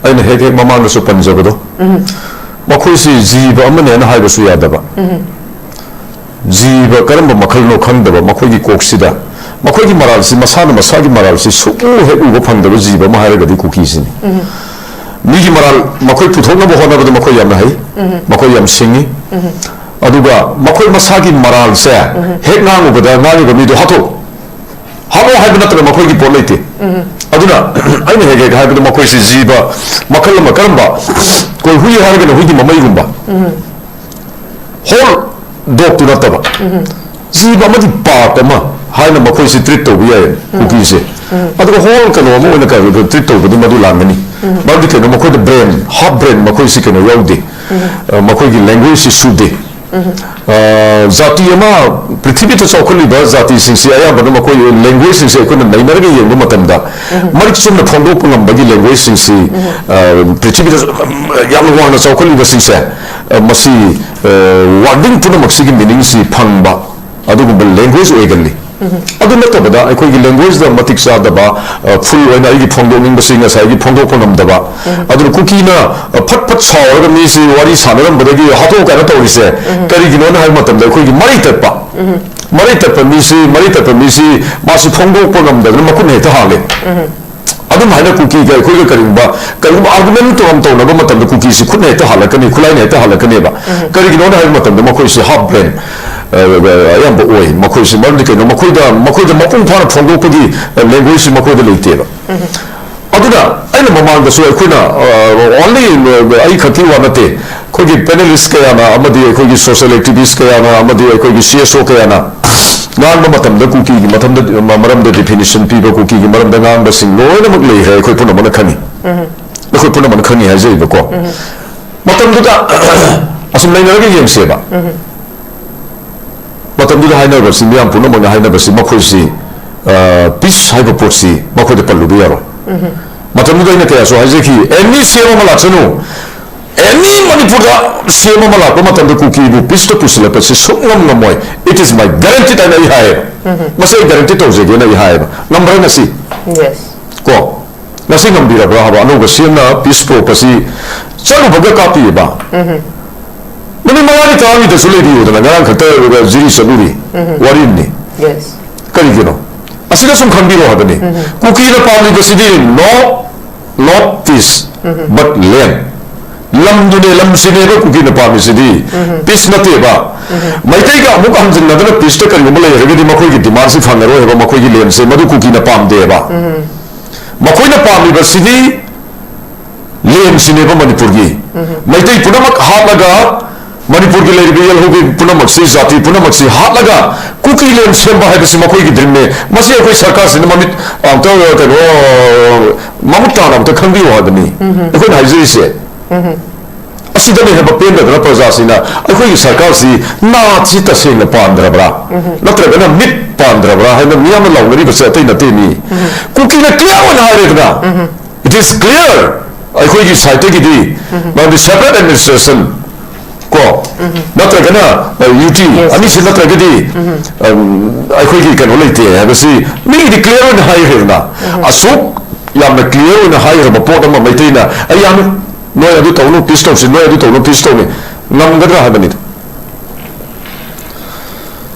aina hege mamang su panjabado मखोसी जीव अमने न हाइबसु यादबा जीव करम मखलनो खंदब मखोगी कोक्सिदा मखोगी मरालसी मसाना मसागी मरालसी सुउ हे उबो फंदब जीव म हाइरगदि कुकीसिनी मिगी moral मखोई पुथोनब होनबद मखोई याम high मखोई याम सिंगी अदुगा मखोई मसागी moral से हेक नांगबदा नांगब मिदो हातो हाइब नत्र मखोगी पोलेते अदुना आइने हेगे हाइबद मखोइसी जीव मखल करम कोई हुई हारगन हुई ममई गुंबा होल डॉग तु नतबा जीव अमदि पार्ट अमा हाइना मखोइ से ट्रीट तौबि याय कुकी से अदुगा होल कनो अमा ओना का ट्रीट तौबदि मदु लांगनी मदि कनो मखोइ द ब्रेन हाफ ब्रेन मखोइ से कनो याउदे मखोइ की लैंग्वेज से सुदे जाति अमा पृथ्वी तो चौखलिबा जाति सिंसी अयाबन मखोइ लैंग्वेज सिंसे कोन नैनरगे येंबा मतमदा मरिक सुमना फोंदोक ngambagi language सिंसी पृथ्वी तो याम वाना चौखलिबा सिंसे मसी वार्डिंग पुना मक्सिगी मीनिंग सि फंगबा अदुगुब लैंग्वेज ओइगली अदु नतबदा अखोगी लैंग्वेज द मतिक सादबा फुल ओइना इगी फोंदोंगिंग बसिंग साइगी फोंदोक नमदबा अदु कुकीना फट फट सावरगा मिसी वारी सानरमबदगी हातो काना तौरिसे करिगिनो ना हाइ मतमदा अखोगी मरि तत्पा मिसी मासी फोंदोक नमदगन मकुन हेता हाले ꯑꯗꯨꯝ ꯍꯥꯏꯅ ꯀꯨꯀꯤꯒ ꯑꯩꯈꯣꯏꯒ ꯀꯔꯤꯒꯨꯝꯕ ꯑꯥꯔꯒꯨꯃꯦꯟ ꯇꯧꯅꯕ ꯃꯇꯝꯗ ꯀꯨꯀꯤꯁꯤ ꯈꯨꯠꯅ ꯍꯦꯛꯇ ꯍꯜꯂꯛꯀꯅꯤ ꯈꯨꯠꯂꯥꯏꯅ ꯍꯦꯛꯇ ꯍꯜꯂꯛꯀꯅꯦꯕ ꯀꯔꯤꯒꯤꯅꯣ ꯍꯥꯏꯕ ꯃꯇꯝꯗ ꯃꯈꯣꯏꯁꯤ ꯍꯥꯐ ꯕ꯭ꯔꯦꯟ ꯑꯌꯥꯝꯕ ꯑꯣꯏ ꯃꯈꯣꯏꯁꯤ ꯃꯔꯝꯗꯤ ꯀꯩꯅꯣ ꯃꯈꯣꯏꯗ ꯃꯄꯨꯡ ꯐꯥꯅ ꯐꯣꯡꯗꯣꯛꯄꯒꯤ ꯂꯦꯡꯒ꯭ꯋꯦꯖꯁꯤ ꯃꯈꯣꯏꯗ ꯂꯩꯇꯦꯕ ꯑꯗꯨꯅ ꯑꯩꯅ ꯃꯃꯥꯡꯗꯁꯨ ꯑꯩꯈꯣꯏꯅ ꯑꯣꯟꯂꯤ ꯑꯩ ꯈꯛꯀꯤ ꯋꯥ ꯅꯠꯇꯦ ꯑꯩꯈꯣꯏꯒꯤ ꯄꯦꯅꯦꯂꯤꯁ ꯀꯌꯥꯅ ꯑꯃꯗꯤ ꯑꯩꯈꯣꯏꯒꯤ ꯁꯣꯁꯤꯌꯦꯜ ꯑꯦꯛꯇꯤꯚꯤꯁ ꯀꯌꯥꯅ ꯑꯃꯗꯤ ꯑꯩꯈꯣꯏꯒꯤ CSO ꯀꯌꯥꯅ ꯉꯥꯡꯕ ꯃꯇꯝꯗ ꯀꯨꯀꯤꯒꯤ ꯃꯔꯝꯗ ꯗꯤꯐꯤꯅꯤꯁꯟ ꯄꯤꯕ ꯀꯨꯀꯤꯒꯤ ꯃꯔꯝꯗ ꯉꯥꯡꯕꯁꯤꯡ ꯂꯣꯏꯅꯃꯛ ꯂꯩꯈ꯭ꯔꯦ ꯑꯩꯈꯣꯏ ꯄꯨꯝꯅꯃꯛꯅ ꯈꯪꯉꯤ ꯑꯩꯈꯣꯏ ꯄꯨꯝꯅꯃꯛꯅ ꯈꯪꯉꯤ ꯍꯥꯏꯖꯔꯤꯕꯀꯣ ꯃꯇꯝꯗꯨꯗ ꯑꯁꯨꯝ ꯂꯩꯅꯔꯒ ꯌꯦꯡꯁꯦꯕ ꯃꯇꯝꯗꯨꯗ ꯍꯥꯏꯅꯕꯁꯤ ꯃꯤꯌꯥꯝ ꯄꯨꯝꯅꯃꯛꯅ ꯍꯥꯏꯅꯕꯁꯤ ꯃꯈꯣꯏꯁꯤ ꯄꯤꯁ ꯍꯥꯏꯕ ꯄꯣꯠꯁꯤ ꯃꯈꯣꯏꯗ ꯄꯜꯂꯨꯕ ꯌꯥꯔꯣꯏ ꯃꯇꯝꯗꯨꯗ ꯑꯩꯅ ꯀꯌꯥꯁꯨ ꯍꯥꯏꯖꯈꯤ ꯑꯦꯅꯤ ꯁꯦꯝ ꯑꯃ ꯂꯥꯛꯁꯅꯨ ꯑꯦꯅꯤ ꯃꯅꯤꯄꯨꯔꯗ ꯁꯦꯝ ꯑꯃ ꯂꯥꯛꯄ ꯃꯇꯝꯗ ꯀꯨꯀꯤꯕꯨ ꯄꯤꯁꯇ ꯄꯨꯁꯤꯜꯂꯛꯄꯁꯤ ꯁꯨꯡꯉꯝ ꯉꯝꯃꯣꯏ ꯏꯠ ꯏꯁ ꯃꯥꯏ ꯒꯥꯔꯦꯟꯇꯤꯗ ꯍꯥꯏꯅ ꯑꯩ ꯍꯥꯏꯌꯦꯕ ꯃꯁꯤ ꯑꯩ ꯒꯥꯔꯦꯟꯇꯤ ꯇꯧꯖꯒꯦꯅ ꯑꯩ ꯍꯥꯏꯌꯦꯕ ꯉꯝꯕ꯭ꯔꯥ ꯉꯁꯤ ꯀꯣ ꯉꯁꯤ ꯉꯝꯕꯤꯔꯕ꯭ꯔꯥ ꯍꯥꯏꯕ ꯑꯅꯧꯕ ꯁꯦꯝꯅ ꯄꯤꯁ ꯄꯨꯔꯛꯄꯁꯤ ꯆꯠꯂꯨꯕꯒ ꯀꯥꯞꯄꯤꯌꯦꯕ ꯅꯨꯃꯤꯠ ꯃꯉꯥꯅꯤ ꯇꯔꯥꯅꯤꯗꯁꯨ ꯂꯩꯔꯤꯌꯨꯗꯅ ꯉꯔꯥꯡ ꯈꯛꯇ ꯖꯤꯔꯤ ꯆꯠꯂꯨꯔꯤ ꯋꯥꯔꯤ ꯑꯃꯅꯤ ꯀꯔꯤꯒꯤꯅꯣ ꯑꯁꯤꯗ ꯁꯨꯝ ꯈꯪꯕꯤꯔꯣ ꯍꯥꯏꯕꯅꯤ ꯀꯨꯀꯤꯅ ꯄꯥꯝꯂꯤꯕꯁꯤꯗꯤ not peace but land lamdune lamsineba kukina pamisidi peace nateba maitai ga amuk hanjinnadana peace ta kariguma leiragadi makoigi demand si fangaro heba makoigi land se madu kukina pamdeba makoina pamibasidi land sineba manipurgi maitai punamak halaga Manipur ki leiri biyal hogi punamak si jati punamak si hatlaga kuki land semba haibasi makoigi dream ne masi akoi sarkar sin mamit amta kano mamutana amta khangbiyo habani akoi haijiri se asidane heba pendadana prajasina akoi sarkar si naatsi tasengna pandrabra natragana mit pandrabra haina miyamna lawnari basa atai nate ni kuki na clear wana hairena it is clear akoi ki site ki di the separate administration ko natragana UT ani se natragadi akhoi kan olite habasi mi di clear na high herna asuk yamna clear na high her report ma maitaina ayam no adu tawnu pistol se no adu tawnu pistol ne namgadra habani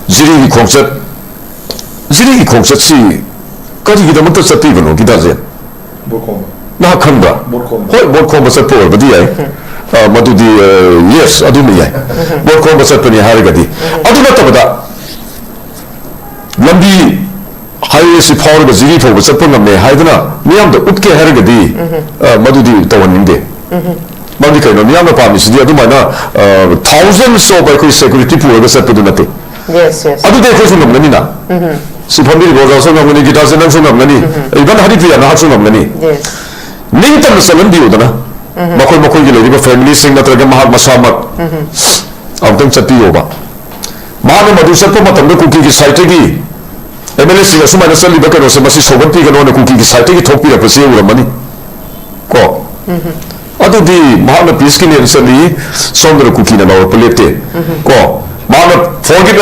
jiri khongset si kari gi damat sati bano gidaje Borkhomba. na khanda hoi borkhomba sa por badi ai madudi yes aduni yai borkhomba satpani harigadi aduna tabada lambi highway si phawrga jiri thoba satpa ngamne haidana miyamda utke harigadi madudi tawaninde mandi kaino miyamna pamisidi adumana thousands of koi security purga satpadu nate yes adu de ko sunamnani na si phambi roza sunamnani gitar senam sunamnani iban hari priya na sunamnani yes ningtam salam diudana makoy gi leiriba family sing natraga mahak masamak amtam chatiyoba mahana madu satpa matamda kuki gi site gi MLA sing asumana saliba kano se masi sobanti gano na kuki gi site gi thokpi rapase uramani ko adu di mahana peace ki nensali sondra kuki na naw pelete ko mahana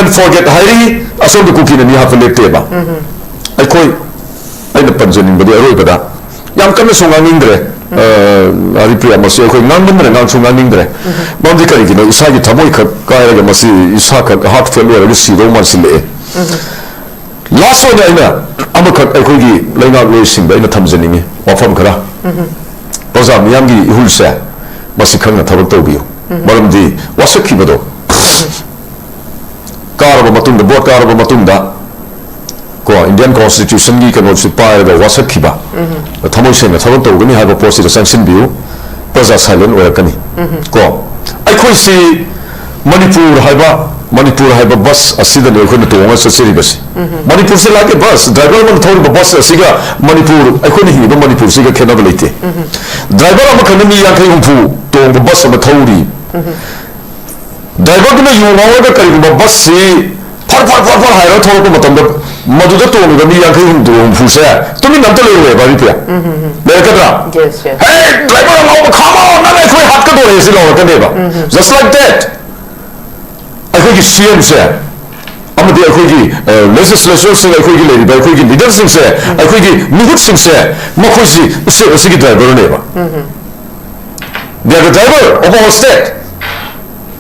forget hairi asondra kuki na ni ha pelete ba aikoi aina panjanin badi aroi bada yam kana songangindre ari priya masi khoi nangmandre ngang songangindre mamdi kari kino isa gi thamoi kha kairaga masi isa kha heart failure gi si ro man sile last one aina amaka khoi gi lainga loi sing ba ina thamjaningi wafam khara boza miyam gi ihulse masi khangna thabak tawbiyo maramdi wasakhi bado karaba matunda board karaba matunda ko Indian Constitution gi kano si pairaga wasakhiba thamoi sena thabak tawgani haiba posi da sanction biu praja silent oirakani ko aikhoi si Manipur haiba bus asida ne khona tonga sasiri bas Manipur se lage bus driver man thori bus asiga Manipur aikhoni hi Manipur siga khena balite driver am khana mi ya khai umpu tonga bus ma thori driver na yu ngawa kari bus si far hairo thoro matamda maduda tonga mi ya khai umpu se tumi namta lewe bari pya lekadra yes hey driver come on na khoi hat ka dore si lo ka deba just like that akhoi CM se amadi akhoi legislation sing akhoi lady ba akhoi leader sing se akhoi mihut sing se makhoi si driver ne ba they are the driver of our state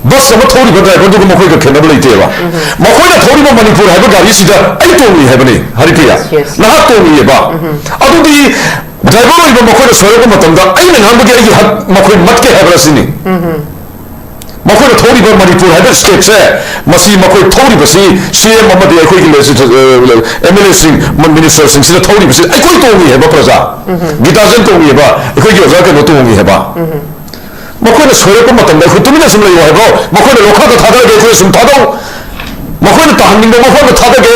bus sama thori ba driver du makhoi ka khena ba leite ba makhoi na thori ba Manipur haiba gari sida ai to ni haiba ne hari priya na to ni ba adu di 드라이버로 이번 먹고는 소리가 못한다. 아니면 한국에 이게 먹고 맞게 해버렸으니. 먹고는 토리버 머니푸르 하던 스텝에 마시 먹고 토리버시 CM 한마디 아이코이기 레스 MLS 미니스터싱 시다 토리버시 아이코이 동의 해봐 프로자. 기타전 동의 해봐. 아이코이기 어자게 못 동의 해봐. 먹고는 소리가 못한다. 그 뚜미나 숨을 이거 해봐. 먹고는 로카도 타다게 그랬으면 타도 먹고는 또 한민도 먹고는 타다게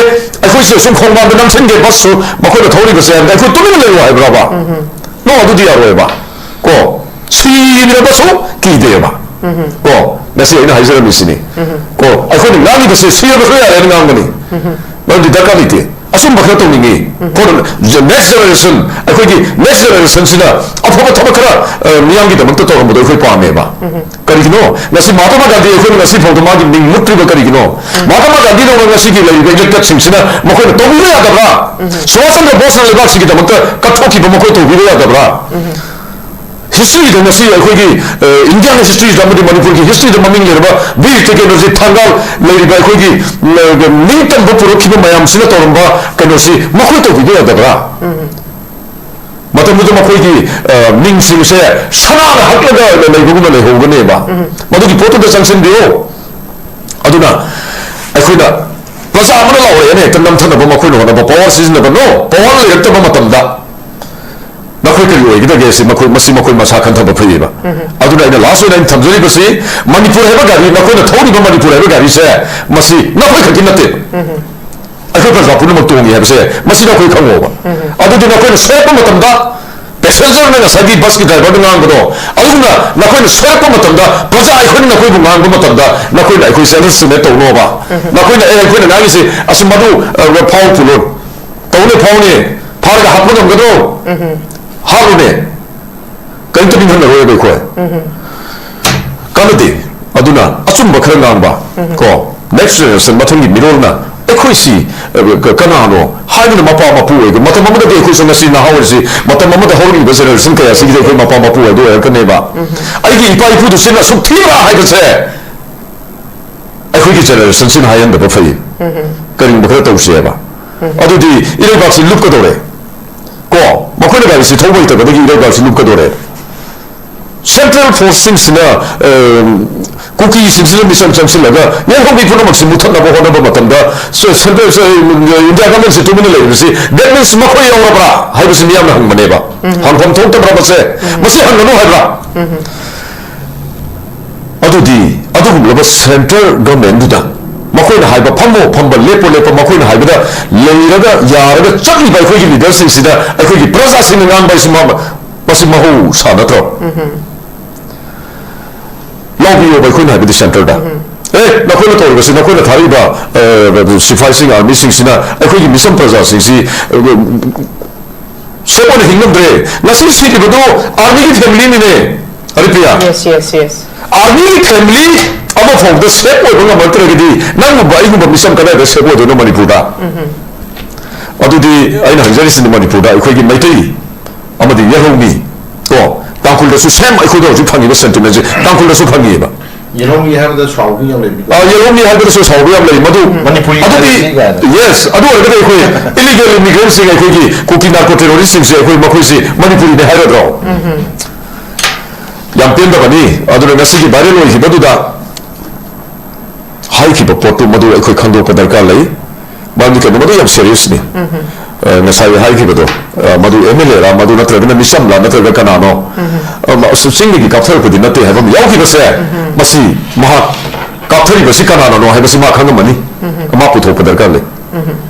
아이코이시 숨 공부하는 남성계 버스 먹고는 토리버시 한다. 그 뚜미나 이거 해봐. 너 어디 디아로 해봐. 고 수입이라 버스 기대해봐. 고 나시 이나 하이저를 미시니 고 아이코는 나니 버스 수입을 해야 되는 거 아니니 뭔지 dakkaliti asum bakha to ningi kono next generation akhoi next generation sina aphoba thabakara miyang gi damak to to mo khoi pa me ba karigino nasi mahatma gandhi akhoi nasi photoma gi ning mutri ba karigino mahatma gandhi no nasi gi lai ge kat sing sina mo khoi to bi ya da bra swasan ga bosan le ba sigi damak ka thoki ba mo khoi to bi ya da bra history the nasi akhoi gi Indian history zamadi Manipur gi history the maming le ba bi technology thangal le ba akhoi gi ning tam bu puro ki mayam sina to ba kanosi mo khoi to bi ya da bra matam mu khoi gi ning sing se sana hakla ga le bu ma le ho gane ba madu gi photo da sanction dio aduna akhoi da prasa amana la ne tan nam thana ba ma khoi no ba power season ba no power le ta ba matam da nakhoi kari oi gida gesi makhoi masa kan thaba phei ba aduna ina last line thamjori basi Manipur heba gari nakhoi na thori ba Manipur heba gari se masi nakhoi khaki natte akhoi ba zapun ma tongi heba se masi nakhoi khango ba adu nakhoi na swepa matam da passenger na sagi bus ki driver ngang ba do aduna nakhoi na swepa matam da praja akhoi nakhoi bu ngang ba matam da nakhoi na akhoi service ne to no ba nakhoi na akhoi na nagi se asmadu phau pulur tawne phau ne phar ga hapma dam ga do 하루네 그때 빈선 나고야 될 거야 까르디 아두나 아좀 뭐 그런 거 봐. 고 넥스트 선 같은 게 미로나 에코이시 그 까나노 하이는 마파 마푸에 그 마타 마무다 데 에코이시 나시 나 하워지 마타 마무다 허리 버서를 승가야 시기데 그 마파 마푸에 도 약간 봐. 아이게 이파이 푸도 신나 속 티라 하이버세 에코이기 전에 선신 하얀데 버퍼이 그린 뭐 그렇다고 시해 봐. 아두디 이래 박시 룩거도래 고 먹거리 가이시 통보 있다 그러기 이래 가이시 룩거도래 센트럴 포스팅스나 국기 신신을 미션 정신나가 예고비 부르면 못한다고 하는 것같던데 센트럴에서 인디아 가면서 두 분을 내리듯이 that means 먹거리 영어봐라 하이버스 미안한 한번 해봐 한번 통통으로 봤어 무슨 한번도 해봐 아두디 아두고 센트럴 거멘두다 먹거리는 하이버 판모 판벌 레포 먹거리는 하이버다 레이라가 야라가 쫙이 봐 거기 리더스이다 거기 프로세스는 안 봐서 마시 마호 사나터 로비오 먹거리는 하이버다 센터다 에 나코는 또 이것이 나코는 다리바 시파이싱 아미싱시나 거기 미션 프로세스이 세번에 힘든데 나시 시리도 아미기 패밀리네 아리피야 yes 아미기 패밀리 아마 포도 세포 뭔가 멀더라기디 나는 뭐 이거 뭐 미션 가다 세포도 너무 많이 보다 어디디 아이나 한자리 쓰는 많이 보다 거기 메이트이 아마디 예홍미 또 땅굴로서 샘 이거도 좀 판이고 센티면지 땅굴로서 판이 봐 예롱이 하는데 좌우기 형님 아 예홍미 하면서 사오비암 레이 모두 Manipuri 아두디 yes 아두 어디 거기 일리걸 이미그런스가 거기 국기 나르코 테러리스트에 거기 막 거기 머니푸리네 하려고 양변다 가니 아두는 나시기 바레로 히버두다 하이키버 포토 모두 거기 칸도 거달까 레이 만니까 모두 양 시리어스니 나사이 하이키버도 모두 MLA라 모두 나트라는 미션라 나트라가 까나노 수싱기 갑설 거디 나트 해보면 여기버세 마시 마하 갑설이 버시 까나노 해버시 마 칸거만이 마부 도 거달까 레이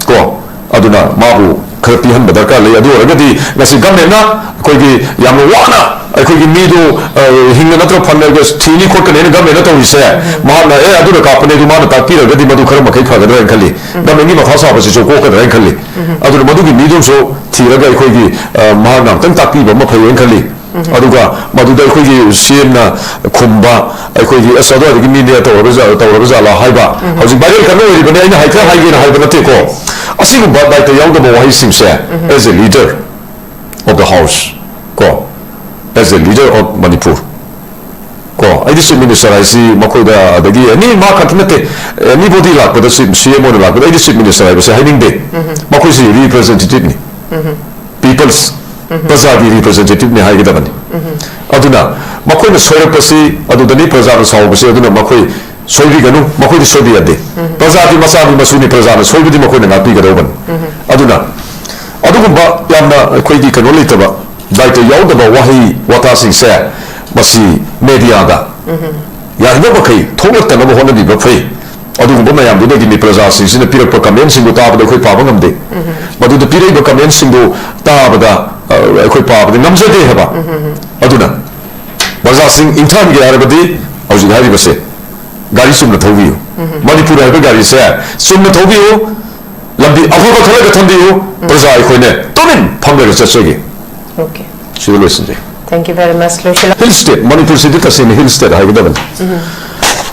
고 아두나 마부 그렇게 한 거달까 레이 아두 어디디 나시 감내나 거기 양와나 거기 미도 힘는 나트로 판내고 티니 코트 내는 감내나 또 있어 마나 에 아두나 카프네도 마나 딱피라 거디 모두 그런 거 개카거든 칼리 나면 이마 가서 아버지 저 고거든 칼리 아두나 모두기 미도서 티라가 거기 마나 땅 딱피고 뭐 배운 칼리 아두가 모두들 거기 CM나 콤바 거기 에서도 거기 미디어 또 오르자라 하이바 아직 말을 가는 이번에 아니 하이카 하이기나 하이바 때고 아시고 바다 때 영도 뭐 하이심세 as a leader of the house go as a leader of Manipur go I just minister I see makoida dagi any ma katnate anybody like but CMO like but I just minister I was having day makoisi representative ni people's Prajagi representative ne haigidabani. Aduna makoina soirapasi adudani prajana sawbasi aduna makoi soibiganu makoidi soibiyade. Prajagi masani masuni prajana soibidi makoina ngapigadoban. Aduna adugumba yamna koidi kano leitaba daita yaudaba wahi watasingse masi media da. Yarba kai tholatana bo honadi ba fai. Adugumba mayamdudagi ni prajasingsina pirakpa comment singo tabada koi paba ngamde. Maduda piraiba comment singo tabada koi pabada ngamjade haba. Aduna prajasing intern ge arabadi auji hari base gari sumna thobiyo. Manipur haiba gari se sumna thobiyo lambi afaba khalaga thambiyo praja khoine tomin phamga chatsege. Okay. Shivalosinje. Thank you very much, Loshila. Hill state Manipur city tasin hill state haiba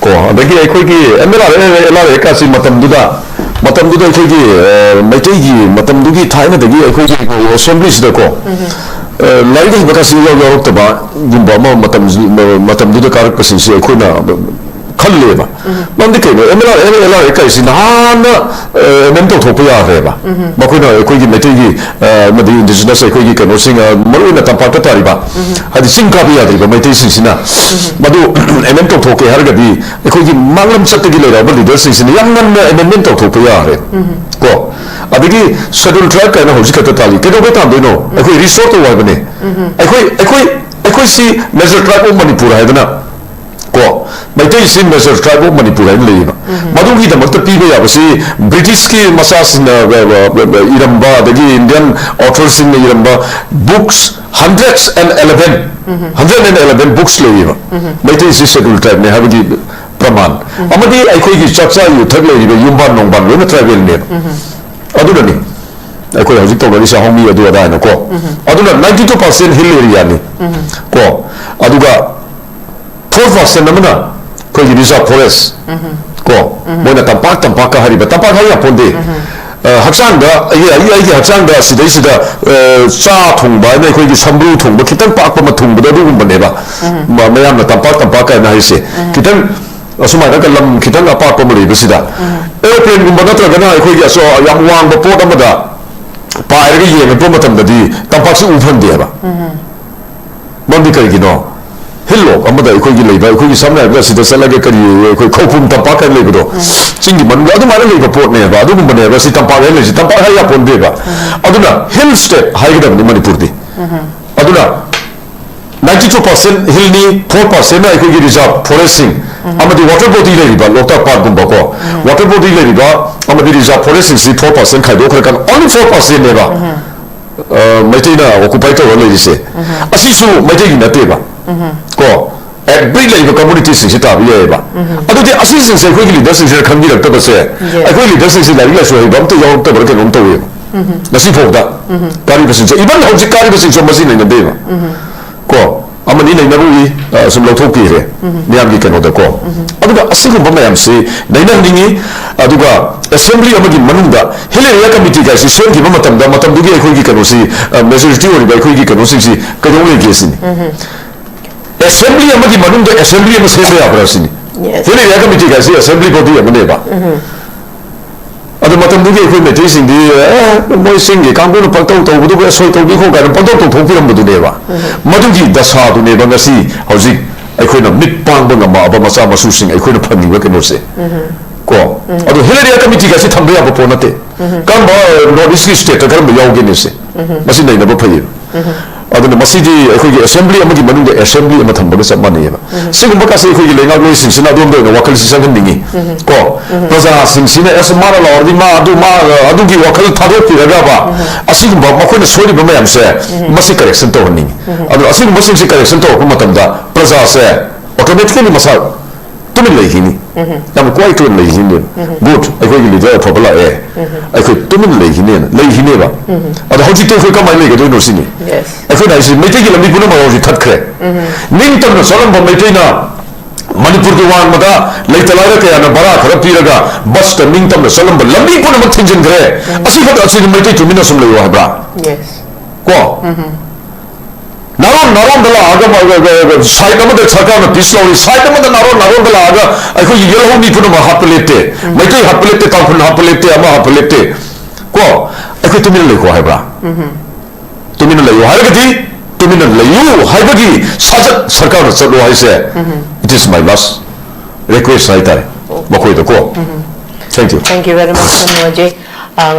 ko adagi aikoigi MLR ekasi matamduda aikoigi maitegi matamdugi thaina dagi aikoigi assembly sida ko laida bakasi yorokta gumba matamduda karak pasinsi aikoina kalleba mandi kai MLR ekasi nahana mento thopiya reba makoina aikoigi maitegi madi indigenous aikoigi kano singa maruna tampata tariba hadi singka biya dariba maitei sina madu mento thoke hargadi aikoigi manglam chattagi leira ba leaders sina yamna mento thopiya re ko adigi schedule track kana hojikata tali kedo beta doino aikoi resort wa bane aikoi si measure track of Manipur haidana ko maitei sin measure track of Manipur hain leiba madugi da makta pibe ya basi British ki masas na iramba adigi Indian authors in iramba books 111 books leiba maitei si schedule track ne habigi praman amadi aikoi gi chaksa yu thak leiba yumban nongban lona travel ne adunani aikoi hojik tawari sa homi adu ada na ko aduna 92% hill area ni ko aduga 4% namana ko gi reserve forest ko mona tampak ka hariba tampak haya ponde hakchangda ai hakchangda sida cha thungba na ko gi sambru thungba kitang pakpa ma thungba du gum baneba ma mayam na tampak ka na haise kitang asuma da lam kitang apakpa ma riba sida airplane gum banatra gana ko gi so yam wang ba pot amada pairga yeng po matamdadi tampak si ufan deba mandi kai gino hillo amada aikogi leiba aikogi samna ga sida salage kari koi khopum tampak kan leibo chingi man adu mara leiba pot ne ba adu bane ba si tampak le si tampak haya pon deba aduna hill state haigda ni Manipur di aduna 92% hill ni 4% na aikogi reserve foresting amadi water body leiba lokta park gumba ko water body leiba amadi reserve foresting si 4% khai do kan only 4% ne ba maitena occupy to le dise asisu maitegi na teba ko every level community sing sita biye ba adu de assistant se ko leader sing se khambi rakta base ai ko leader sing se la ila so he bam to yaw to barke nom to we nasi phokda kari base se iban hojik kari base so machine ne de ba ko amani nei naru sum lo thoki re niam gi kano da ko adu ga asigu bamayam se naina ningi adu ga assembly amagi manunda hele ya committee ga si sen gi matam du gi ko gi kano si majority ori ba ko gi kano si ka do le gi sin assembly amagi manunda assembly ma se ya brasini hele ya committee ga si assembly body amane ba adu matam du gi ko me tesing di moi sing gi kambu no pakto to bu do so to gi ko ga pakto to thoki ram du ne ba madu gi dasa du ne ba ngasi hojik aikoina mit pang ba ngama ba masa masu sing aikoina phani ba keno se ko adu hele ya committee ga si thambe ya po nate kam ba north state ka ram yaw ge ne se masi nei na ba phayi aduna masidi aikogi assembly amagi manungda assembly ama thambana samani ba sigumba ka se aikogi lenga loi sing sina dom do wakal sisan ningi ko praja sing sina asmara la ordi ma adu gi wakal thado piraga ba asigumba makoina sori ba mayam se masi correction to ningi adu asigumba sing correction to ko matamda praja se automatically masa tumin lei hini yam koi tumin lei hini good aikogi leader popular aikogi tumin lei hini ba adu hojik to ko kamai lei ga do no sini aikoina isi meitegi lambi puna ma hoji thatkre ning tam no solam ba meiteina Manipur ki wan mada leitalaira ka yana bara khara piraga bus ta ning tam no solam ba lambi puna ma thinjin gre asi khat asi meitei tumina sum lei wa bra Yes. ko naron dala aga side amada sarkar na pislori side amada naron dala aga aiko yelho ni puna ma hapelete meitei hapelete ta khun hapelete ama hapelete ko aiko tumina lei ko ha bra tumina layu haragati tumina layu haibagi sajat sarkar chalo haise it is my last request haitare makoi da ko thank you very much Manu Ajay